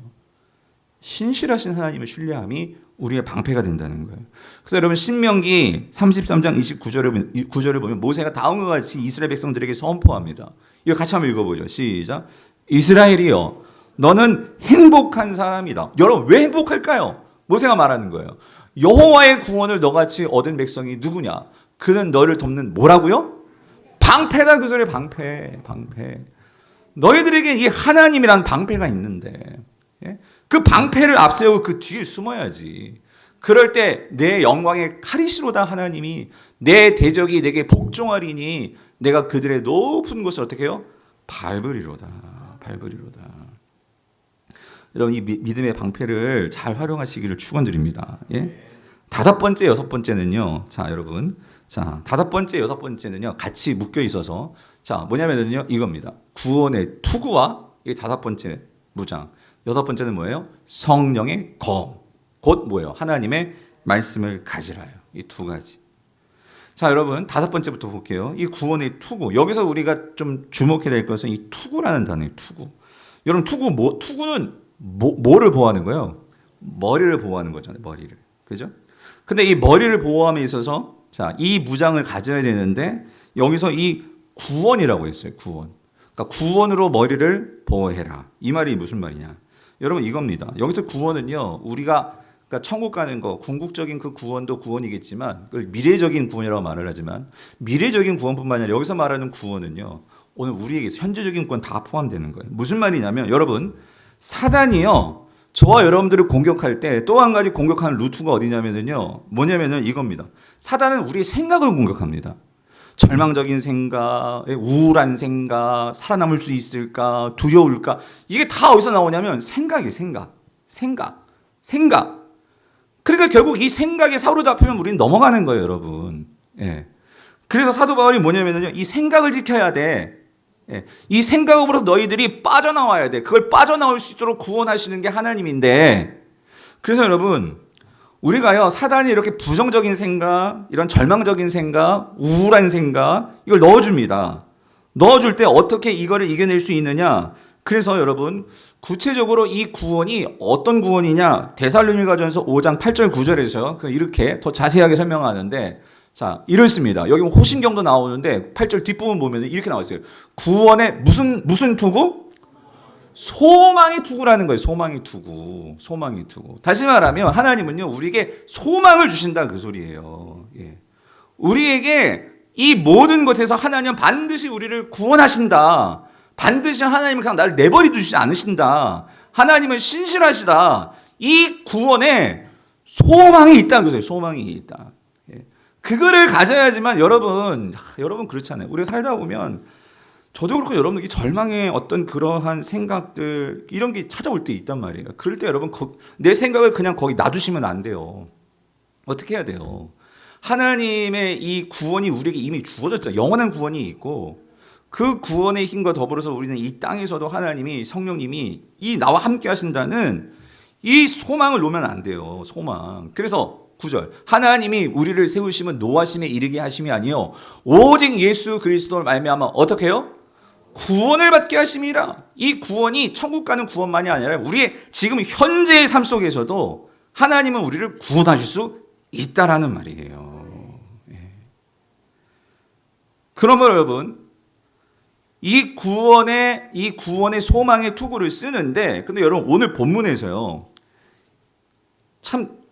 A: 신실하신 하나님의 신뢰함이 우리의 방패가 된다는 거예요. 그래서 여러분 신명기 33장 29절을 보면 모세가 다음과 같이 이스라엘 백성들에게 선포합니다. 이거 같이 한번 읽어보죠. 시작. 이스라엘이여 너는 행복한 사람이다. 여러분 왜 행복할까요? 모세가 말하는 거예요. 여호와의 구원을 너같이 얻은 백성이 누구냐? 그는 너를 돕는 뭐라고요? 방패다 그 소리. 방패. 너희들에게 이 하나님이라는 방패가 있는데 그 방패를 앞세우고 그 뒤에 숨어야지. 그럴 때 내 영광의 카리시로다 하나님이 내 대적이 내게 복종하리니 내가 그들의 높은 곳을 어떻게 해요? 밟으리로다. 여러분 이 믿음의 방패를 잘 활용하시기를 축원드립니다. 예? 다섯 번째, 여섯 번째는요. 자, 여러분. 자, 다섯 번째, 여섯 번째는요. 같이 묶여 있어서 자, 뭐냐면요. 이겁니다. 구원의 투구와 이게 다섯 번째 무장. 여섯 번째는 뭐예요? 성령의 검. 곧 뭐예요? 하나님의 말씀을 가지라요. 이 두 가지. 자, 여러분 다섯 번째부터 볼게요. 이 구원의 투구. 여기서 우리가 좀 주목해야 될 것은 이 투구라는 단어예요. 투구. 여러분 투구는 뭐를 보호하는 거예요? 머리를 보호하는 거잖아요. 머리를. 그죠? 근데 이 머리를 보호함에 있어서 자, 이 무장을 가져야 되는데 여기서 이 구원이라고 했어요. 구원. 그러니까 구원으로 머리를 보호해라. 이 말이 무슨 말이냐? 여러분 이겁니다. 여기서 구원은요. 우리가 그러니까 천국 가는 거, 궁극적인 그 구원도 구원이겠지만 그걸 미래적인 구원이라고 말을 하지만 미래적인 구원뿐만 아니라 여기서 말하는 구원은요. 오늘 우리에게 현재적인 구원 다 포함되는 거예요. 무슨 말이냐면 여러분 사단이요. 저와 여러분들을 공격할 때 또 한 가지 공격하는 루트가 어디냐면요. 뭐냐면은 이겁니다. 사단은 우리의 생각을 공격합니다. 절망적인 생각, 우울한 생각, 살아남을 수 있을까, 두려울까 이게 다 어디서 나오냐면 생각이에요. 생각. 그러니까 결국 이 생각에 사로잡히면 우리는 넘어가는 거예요, 여러분. 예. 그래서 사도 바울이 뭐냐면요, 이 생각을 지켜야 돼. 예. 이 생각으로 너희들이 빠져나와야 돼. 그걸 빠져나올 수 있도록 구원하시는 게 하나님인데, 그래서 여러분, 우리가요, 사단이 이렇게 부정적인 생각, 이런 절망적인 생각, 우울한 생각, 이걸 넣어줍니다. 넣어줄 때 어떻게 이거를 이겨낼 수 있느냐? 그래서 여러분, 구체적으로 이 구원이 어떤 구원이냐? 데살로니가전서 5장 8절 9절에서 이렇게 더 자세하게 설명하는데, 자, 이렇습니다. 여기 호신경도 나오는데 8절 뒷부분 보면 이렇게 나와 있어요. 구원의 무슨 투구? 소망의 투구라는 거예요. 소망의 투구. 소망의 투구. 다시 말하면 하나님은요, 우리에게 소망을 주신다 그 소리예요. 예. 우리에게 이 모든 것에서 하나님은 반드시 우리를 구원하신다. 반드시 하나님은 그냥 나를 내버려 두시지 않으신다. 하나님은 신실하시다. 이 구원에 소망이 있다는 거죠. 소망이 있다. 예. 그거를 가져야지만 여러분 그렇잖아요. 우리가 살다 보면 저도 그렇고 여러분 이 절망의 어떤 그러한 생각들 이런 게 찾아올 때 있단 말이에요. 그럴 때 여러분 내 생각을 그냥 거기 놔두시면 안 돼요. 어떻게 해야 돼요? 하나님의 이 구원이 우리에게 이미 주어졌죠. 영원한 구원이 있고 그 구원의 힘과 더불어서 우리는 이 땅에서도 하나님이 성령님이 이 나와 함께 하신다는 이 소망을 놓으면 안 돼요. 소망. 그래서 9절 하나님이 우리를 세우심은 노하심에 이르게 하심이 아니요 오직 예수 그리스도를 말미암아 어떻게 해요? 구원을 받게 하심이라. 이 구원이 천국 가는 구원만이 아니라 우리의 지금 현재의 삶 속에서도 하나님은 우리를 구원하실 수 있다라는 말이에요. 그러면 여러분 이 구원의 소망의 투구를 쓰는데 근데 여러분 오늘 본문에서요. 참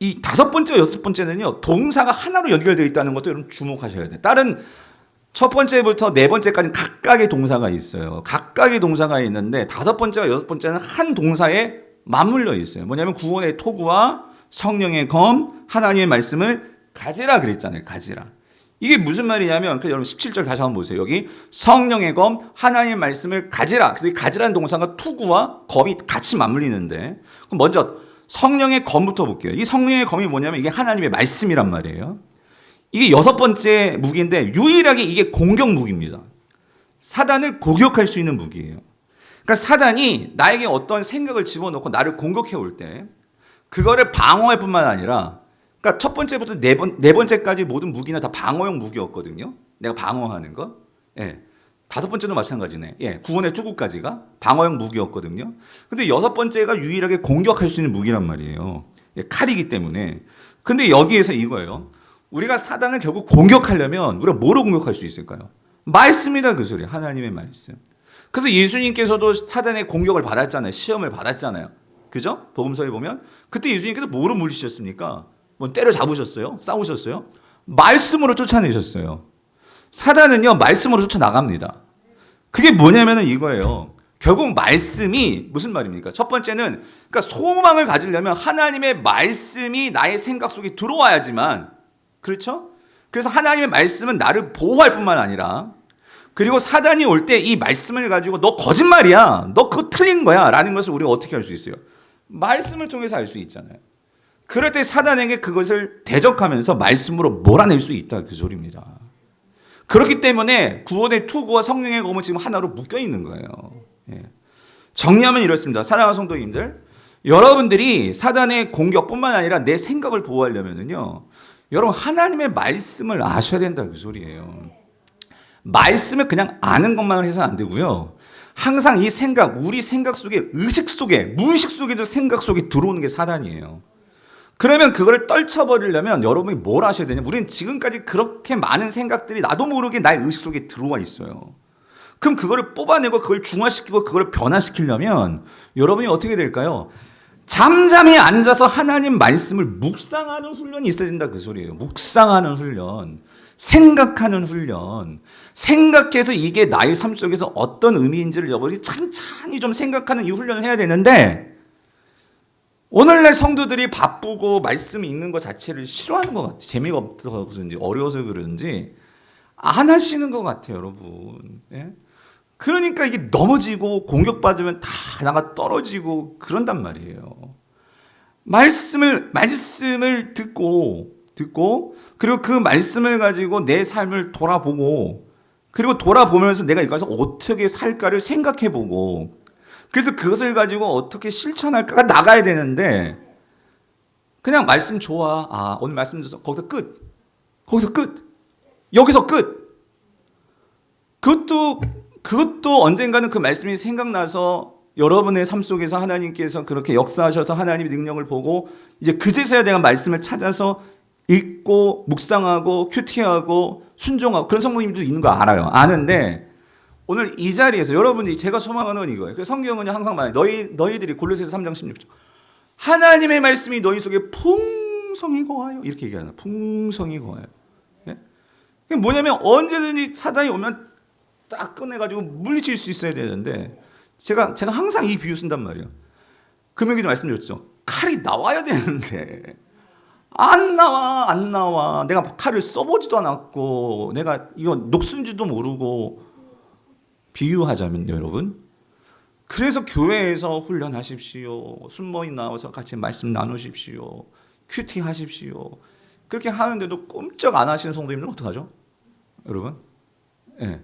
A: 이 5번째, 6번째는요. 동사가 하나로 연결되어 있다는 것도 여러분 주목하셔야 돼요. 다른 첫 번째부터 네 번째까지 각각의 동사가 있어요. 각각의 동사가 있는데 5번째와 6번째는 한 동사에 맞물려 있어요. 뭐냐면 구원의 토구와 성령의 검, 하나님의 말씀을 가지라 그랬잖아요. 가지라. 이게 무슨 말이냐면 여러분 17절 다시 한번 보세요. 여기 성령의 검, 하나님의 말씀을 가지라. 그래서 이 가지라는 동사가 투구와 검이 같이 맞물리는데 그럼 먼저 성령의 검부터 볼게요. 이 성령의 검이 뭐냐면 이게 하나님의 말씀이란 말이에요. 이게 6번째 무기인데 유일하게 이게 공격 무기입니다. 사단을 공격할 수 있는 무기예요. 그러니까 사단이 나에게 어떤 생각을 집어넣고 나를 공격해 올 때 그거를 방어할 뿐만 아니라 그러니까 첫 번째부터 네 번째까지 모든 무기는 다 방어용 무기였거든요. 내가 방어하는 거. 예. 5번째도 마찬가지네. 예. 구원의 투구까지가 방어용 무기였거든요. 근데 6번째가 유일하게 공격할 수 있는 무기란 말이에요. 예. 칼이기 때문에. 근데 여기에서 이거예요. 우리가 사단을 결국 공격하려면 우리가 뭐로 공격할 수 있을까요? 말씀이다 그 소리. 하나님의 말씀. 그래서 예수님께서도 사단의 공격을 받았잖아요. 시험을 받았잖아요. 그죠? 복음서에 보면 그때 예수님께서 뭐로 물리셨습니까? 뭐 때려 잡으셨어요? 싸우셨어요? 말씀으로 쫓아내셨어요. 사단은요 말씀으로 쫓아나갑니다. 그게 뭐냐면은 이거예요. 결국 말씀이 무슨 말입니까? 첫 번째는 그러니까 소망을 가지려면 하나님의 말씀이 나의 생각 속에 들어와야지만 그렇죠? 그래서 하나님의 말씀은 나를 보호할 뿐만 아니라 그리고 사단이 올 때 이 말씀을 가지고 너 거짓말이야. 너 그거 틀린 거야. 라는 것을 우리가 어떻게 할 수 있어요? 말씀을 통해서 알 수 있잖아요. 그럴 때 사단에게 그것을 대적하면서 말씀으로 몰아낼 수 있다. 그 소리입니다. 그렇기 때문에 구원의 투구와 성령의 검은 지금 하나로 묶여 있는 거예요. 예. 정리하면 이렇습니다. 사랑하는 성도님들. 여러분들이 사단의 공격뿐만 아니라 내 생각을 보호하려면요. 여러분 하나님의 말씀을 아셔야 된다. 그 소리예요. 말씀을 그냥 아는 것만 해서는 안 되고요. 항상 이 생각, 우리 생각 속에 의식 속에 무의식 속에도 생각 속에 들어오는 게 사단이에요. 그러면 그거를 떨쳐버리려면 여러분이 뭘 하셔야 되냐? 우리는 지금까지 그렇게 많은 생각들이 나도 모르게 나의 의식 속에 들어와 있어요. 그럼 그거를 뽑아내고 그걸 중화시키고 그걸 변화시키려면 여러분이 어떻게 될까요? 잠잠히 앉아서 하나님 말씀을 묵상하는 훈련이 있어야 된다 그 소리예요. 묵상하는 훈련. 생각하는 훈련. 생각해서 이게 나의 삶 속에서 어떤 의미인지를 여러분이 찬찬히 좀 생각하는 이 훈련을 해야 되는데 오늘날 성도들이 바쁘고 말씀 읽는 것 자체를 싫어하는 것 같아요. 재미가 없어서 그런지 어려워서 그런지 안 하시는 것 같아요, 여러분. 예? 그러니까 이게 넘어지고 공격받으면 다 나가 떨어지고 그런단 말이에요. 말씀을 듣고 그리고 그 말씀을 가지고 내 삶을 돌아보고 그리고 돌아보면서 내가 이것을 어떻게 살까를 생각해보고 그래서 그것을 가지고 어떻게 실천할까가 나가야 되는데 그냥 말씀 좋아. 아, 오늘 말씀 줘서 거기서 끝. 거기서 끝. 여기서 끝. 그것도 언젠가는 그 말씀이 생각나서 여러분의 삶 속에서 하나님께서 그렇게 역사하셔서 하나님의 능력을 보고 이제 그제서야 내가 말씀을 찾아서 읽고 묵상하고 큐티하고 순종하고 그런 성도님도 있는 거 알아요. 아는데 오늘 이 자리에서 여러분이 제가 소망하는 건 이거예요. 그 성경은 항상 말해요. 너희들이 골로새서 3장 16절 하나님의 말씀이 너희 속에 풍성히 거하여 이렇게 얘기하잖아요. 풍성히 거하여. 예? 그게 뭐냐면 언제든지 사단이 오면 딱 꺼내가지고 물리칠 수 있어야 되는데 제가 항상 이 비유 쓴단 말이에요. 금요일에도 말씀드렸죠. 칼이 나와야 되는데 안 나와. 내가 칼을 써보지도 않았고 내가 이거 녹슨지도 모르고 비유하자면 여러분. 그래서 교회에서 훈련하십시오. 순모임 나와서 같이 말씀 나누십시오. 큐티 하십시오. 그렇게 하는데도 꼼짝 안 하시는 성도님들은 어떡하죠? 여러분? 예.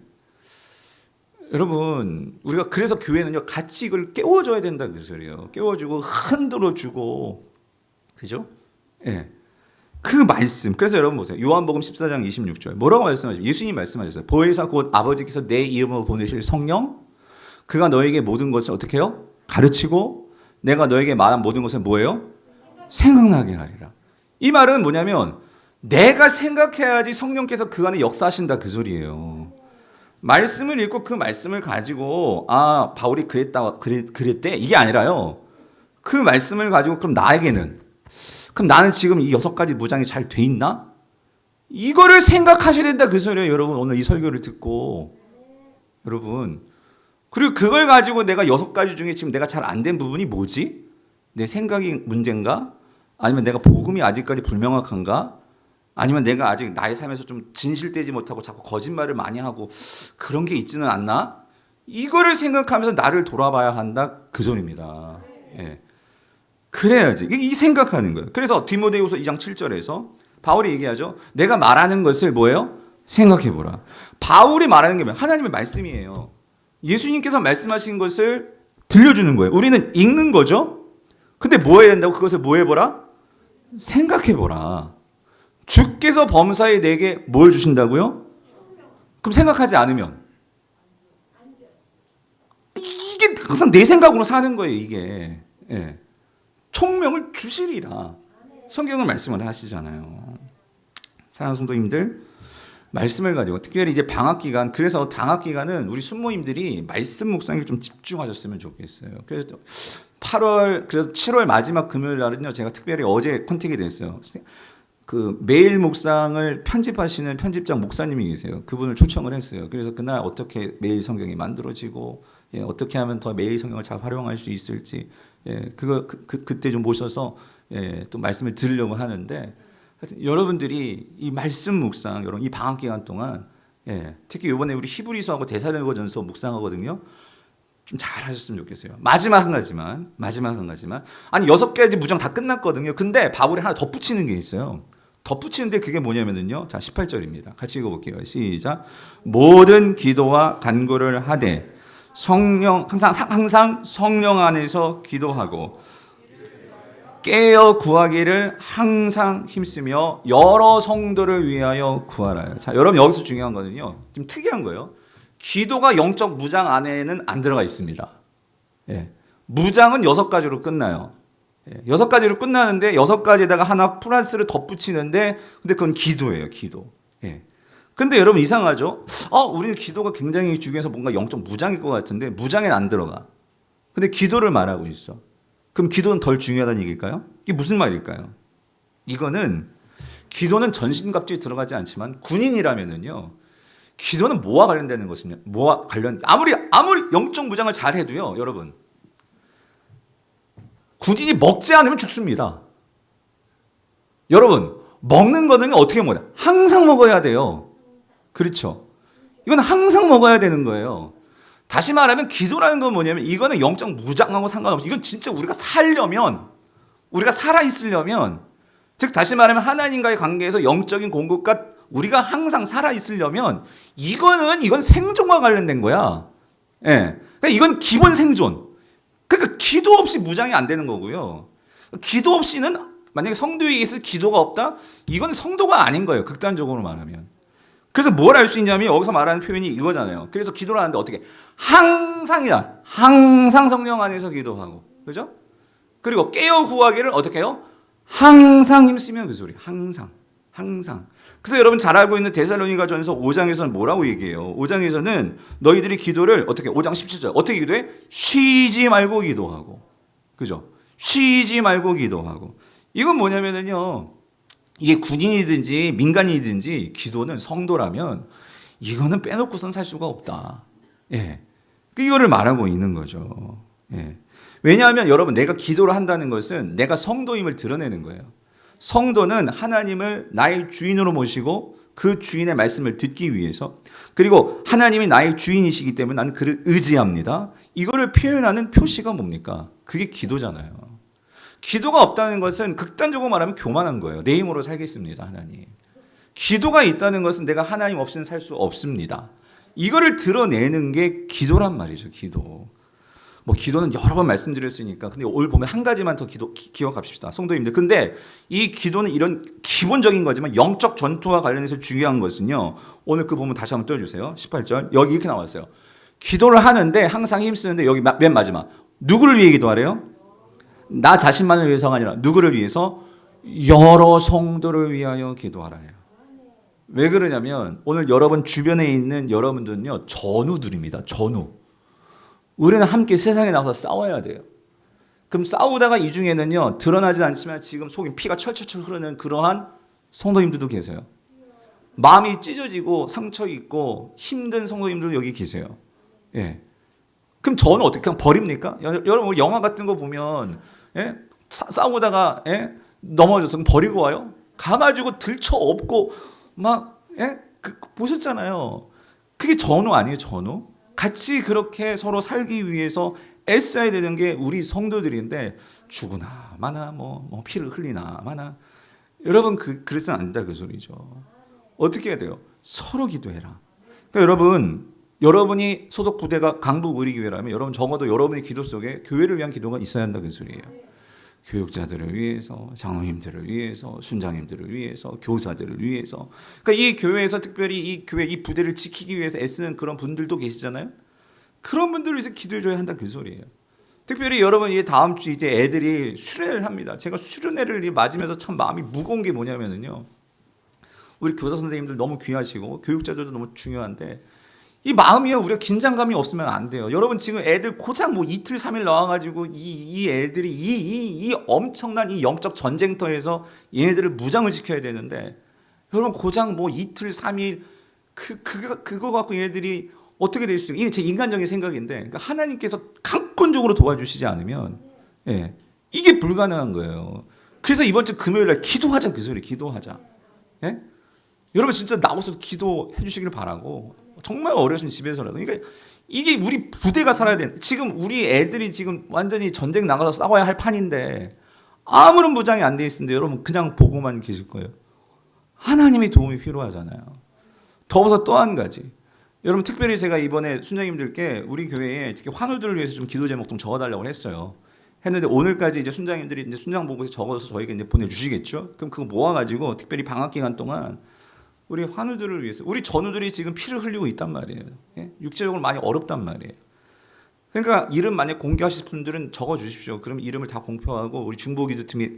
A: 여러분, 우리가 그래서 교회는요, 같이 이걸 깨워줘야 된다 그 소리예요. 깨워주고 흔들어주고, 그죠? 예. 그 말씀. 그래서 여러분 보세요. 요한복음 14장 26절. 뭐라고 말씀하죠? 예수님이 말씀하셨어요. 보혜사 곧 아버지께서 내 이름으로 보내실 성령, 그가 너에게 모든 것을 어떻게 해요? 가르치고 내가 너에게 말한 모든 것을 뭐예요? 생각나게 하리라. 이 말은 뭐냐면 내가 생각해야지 성령께서 그 안에 역사하신다 그 소리예요. 말씀을 읽고 그 말씀을 가지고 바울이 그랬대 이게 아니라요. 그 말씀을 가지고 그럼 나는 지금 이 6가지 무장이 잘 돼 있나? 이거를 생각하셔야 된다 그 소리예요. 여러분 오늘 이 설교를 듣고 여러분 그리고 그걸 가지고 내가 6가지 중에 지금 내가 잘 안 된 부분이 뭐지? 내 생각이 문제인가? 아니면 내가 복음이 아직까지 불명확한가? 아니면 내가 아직 나의 삶에서 좀 진실되지 못하고 자꾸 거짓말을 많이 하고 그런 게 있지는 않나? 이거를 생각하면서 나를 돌아봐야 한다 그 소리입니다. 예. 그래야지. 이 생각하는 거예요. 그래서 디모데후서 2장 7절에서 바울이 얘기하죠. 내가 말하는 것을 뭐예요? 생각해보라. 바울이 말하는 게 뭐예요? 하나님의 말씀이에요. 예수님께서 말씀하신 것을 들려주는 거예요. 우리는 읽는 거죠. 근데 뭐 해야 된다고? 그것을 뭐 해보라? 생각해보라. 주께서 범사에 내게 뭘 주신다고요? 그럼 생각하지 않으면 이게 항상 내 생각으로 사는 거예요. 이게 예. 총명을 주시리라 성경을 말씀을 하시잖아요. 사랑하는 성도님들 말씀을 가지고 특별히 이제 방학 기간 그래서 방학 기간은 우리 순모님들이 말씀 묵상에 좀 집중하셨으면 좋겠어요. 그래서 7월 마지막 금요일 날은요 제가 특별히 어제 컨택이 됐어요. 그 매일 묵상을 편집하시는 편집장 목사님이 계세요. 그분을 초청을 했어요. 그래서 그날 어떻게 매일 성경이 만들어지고 어떻게 하면 더 매일 성경을 잘 활용할 수 있을지 그때 좀 모셔서 또 말씀을 드리려고 하는데 여러분들이 이 말씀 묵상 여러분 이 방학 기간 동안 특히 이번에 우리 히브리서하고 데살로니가전서 묵상하거든요. 좀 잘하셨으면 좋겠어요. 마지막 한 가지만 아니 6가지 무장 다 끝났거든요. 근데 바울이 하나 덧붙이는 게 있어요. 덧붙이는데 그게 뭐냐면요. 자 18절입니다. 같이 읽어볼게요. 시작. 모든 기도와 간구를 하되 항상 성령 안에서 기도하고 깨어 구하기를 항상 힘쓰며 여러 성도를 위하여 구하라요. 자, 여러분 여기서 중요한 거는요. 좀 특이한 거예요. 기도가 영적 무장 안에는 안 들어가 있습니다. 무장은 6가지로 끝나요. 6가지로 끝나는데 6가지에다가 하나 플러스를 덧붙이는데 근데 그건 기도예요. 기도. 근데 여러분 이상하죠? 우리는 기도가 굉장히 중요해서 뭔가 영적 무장일 것 같은데 무장엔 안 들어가. 근데 기도를 말하고 있어. 그럼 기도는 덜 중요하다는 얘기일까요? 이게 무슨 말일까요? 기도는 전신갑주에 들어가지 않지만 군인이라면은요. 기도는 뭐와 관련되는 것입니까? 아무리 영적 무장을 잘 해도요, 여러분. 군인이 먹지 않으면 죽습니다. 여러분, 먹는 거는 어떻게 먹어야 돼요? 항상 먹어야 돼요. 그렇죠? 이건 항상 먹어야 되는 거예요. 다시 말하면 기도라는 건 뭐냐면 이거는 영적 무장하고 상관없이 이건 진짜 우리가 살아있으려면 즉 다시 말하면 하나님과의 관계에서 영적인 공급과 우리가 항상 살아있으려면 이건 생존과 관련된 거야. 그러니까 이건 기본 생존. 그러니까 기도 없이 무장이 안 되는 거고요. 기도 없이는 만약에 성도에게 있어 기도가 없다? 이건 성도가 아닌 거예요. 극단적으로 말하면. 그래서 뭘 알 수 있냐면 여기서 말하는 표현이 이거잖아요. 그래서 기도를 하는데 어떻게? 항상 성령 안에서 기도하고. 그죠? 그리고 깨어 구하기를 어떻게 해요? 항상 힘쓰면 그 소리. 항상. 그래서 여러분 잘 알고 있는 데살로니가전서 5장에서는 뭐라고 얘기해요? 5장에서는 너희들이 기도를 어떻게 5장 17절 어떻게 기도해? 쉬지 말고 기도하고. 그죠? 쉬지 말고 기도하고. 이건 뭐냐면은요. 이게 군인이든지 민간인이든지 기도는 성도라면 이거는 빼놓고선 살 수가 없다. 예. 이거를 말하고 있는 거죠. 예. 왜냐하면 여러분 내가 기도를 한다는 것은 내가 성도임을 드러내는 거예요. 성도는 하나님을 나의 주인으로 모시고 그 주인의 말씀을 듣기 위해서 그리고 하나님이 나의 주인이시기 때문에 나는 그를 의지합니다. 이거를 표현하는 표시가 뭡니까? 그게 기도잖아요. 기도가 없다는 것은 극단적으로 말하면 교만한 거예요. 내 힘으로 살겠습니다. 하나님. 기도가 있다는 것은 내가 하나님 없이는 살 수 없습니다. 이거를 드러내는 게 기도란 말이죠. 기도. 뭐 기도는 여러 번 말씀드렸으니까 근데 오늘 보면 한 가지만 더 기억합시다. 성도님들. 근데 이 기도는 이런 기본적인 거지만 영적 전투와 관련해서 중요한 것은요. 오늘 그 부분 다시 한번 띄워주세요. 18절 여기 이렇게 나왔어요. 기도를 하는데 항상 힘쓰는데 여기 맨 마지막 누구를 위해 기도하래요? 나 자신만을 위해서가 아니라 누구를 위해서? 여러 성도를 위하여 기도하라요. 왜 그러냐면 오늘 여러분 주변에 있는 여러분들은요. 전우들입니다. 전우. 우리는 함께 세상에 나가서 싸워야 돼요. 그럼 싸우다가 이 중에는요. 드러나진 않지만 지금 속에 피가 철철철 흐르는 그러한 성도님들도 계세요. 마음이 찢어지고 상처 있고 힘든 성도님들도 여기 계세요. 예. 그럼 저는 어떻게 그냥 버립니까? 여러분 영화 같은 거 보면 예? 싸우다가 예? 넘어져서 버리고 와요? 가가지고 들쳐 업고 막 예? 보셨잖아요. 그게 전우 아니에요, 전우? 같이 그렇게 서로 살기 위해서 애써야 되는 게 우리 성도들인데 죽으나 마나 뭐 피를 흘리나 마나 여러분 그래서는 안 된다 그 소리죠. 어떻게 해야 돼요? 서로 기도해라. 그러니까 여러분이 소속 부대가 강북 우리교회라면 여러분 적어도 여러분의 기도 속에 교회를 위한 기도가 있어야 한다 그 소리예요. 교육자들을 위해서, 장로님들을 위해서, 순장님들을 위해서, 교사들을 위해서. 그러니까 이 교회에서 특별히 이 교회 이 부대를 지키기 위해서 애쓰는 그런 분들도 계시잖아요. 그런 분들을 위해서 기도해줘야 한다 그 소리예요. 특별히 여러분 이 다음 주 이제 애들이 수련회를 합니다. 제가 수련회를 맞으면서 참 마음이 무거운 게 뭐냐면은요. 우리 교사 선생님들 너무 귀하시고 교육자들도 너무 중요한데. 이 마음이요, 우리가 긴장감이 없으면 안 돼요. 여러분 지금 애들 고작 뭐 이틀 3일 나와가지고 이 애들이 이 엄청난 이 영적 전쟁터에서 얘네들을 무장을 시켜야 되는데 여러분 고작 뭐 이틀 3일 그거 갖고 얘네들이 어떻게 될 수 있어요? 이게 제 인간적인 생각인데 그러니까 하나님께서 강권적으로 도와주시지 않으면 예, 이게 불가능한 거예요. 그래서 이번 주 금요일날 기도하자 그 소리 기도하자. 예? 여러분 진짜 나와서 기도해 주시기를 바라고 정말 어려우시면 집에서라도. 그러니까 이게 우리 부대가 살아야 돼. 지금 우리 애들이 지금 완전히 전쟁 나가서 싸워야 할 판인데 아무런 무장이 안 돼 있는데 여러분 그냥 보고만 계실 거예요. 하나님의 도움이 필요하잖아요. 더워서 또 한 가지. 여러분 특별히 제가 이번에 순장님들께 우리 교회에 특히 환우들을 위해서 좀 기도 제목 좀 적어달라고 했어요. 했는데 오늘까지 이제 순장님들이 이제 순장 보고서 적어서 저에게 이제 보내주시겠죠. 그럼 그거 모아가지고 특별히 방학 기간 동안 우리 환우들을 위해서 우리 전우들이 지금 피를 흘리고 있단 말이에요. 예? 육체적으로 많이 어렵단 말이에요. 그러니까 이름 만약 공개하실 분들은 적어주십시오. 그럼 이름을 다 공표하고 우리 중보기도팀이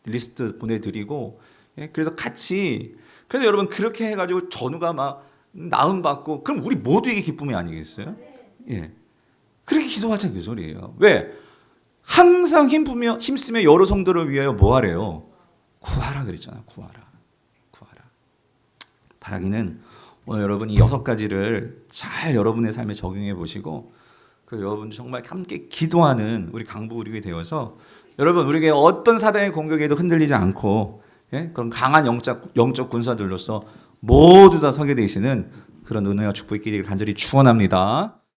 A: 리스트 보내드리고 예? 그래서 같이 그래서 여러분 그렇게 해가지고 전우가 막 나음 받고 그럼 우리 모두에게 기쁨이 아니겠어요? 예. 그렇게 기도하자 그 소리예요. 왜? 항상 힘쓰며 여러 성도를 위하여 뭐 하래요? 구하라 그랬잖아. 구하라. 바라기는 오늘 여러분이 6가지를 잘 여러분의 삶에 적용해 보시고 그 여러분 정말 함께 기도하는 우리 강부 우리가 되어서 여러분 우리에게 어떤 사단의 공격에도 흔들리지 않고 예? 그런 강한 영적 군사들로서 모두 다 서게 되시는 그런 은혜와 축복이 있기를 간절히 축원합니다.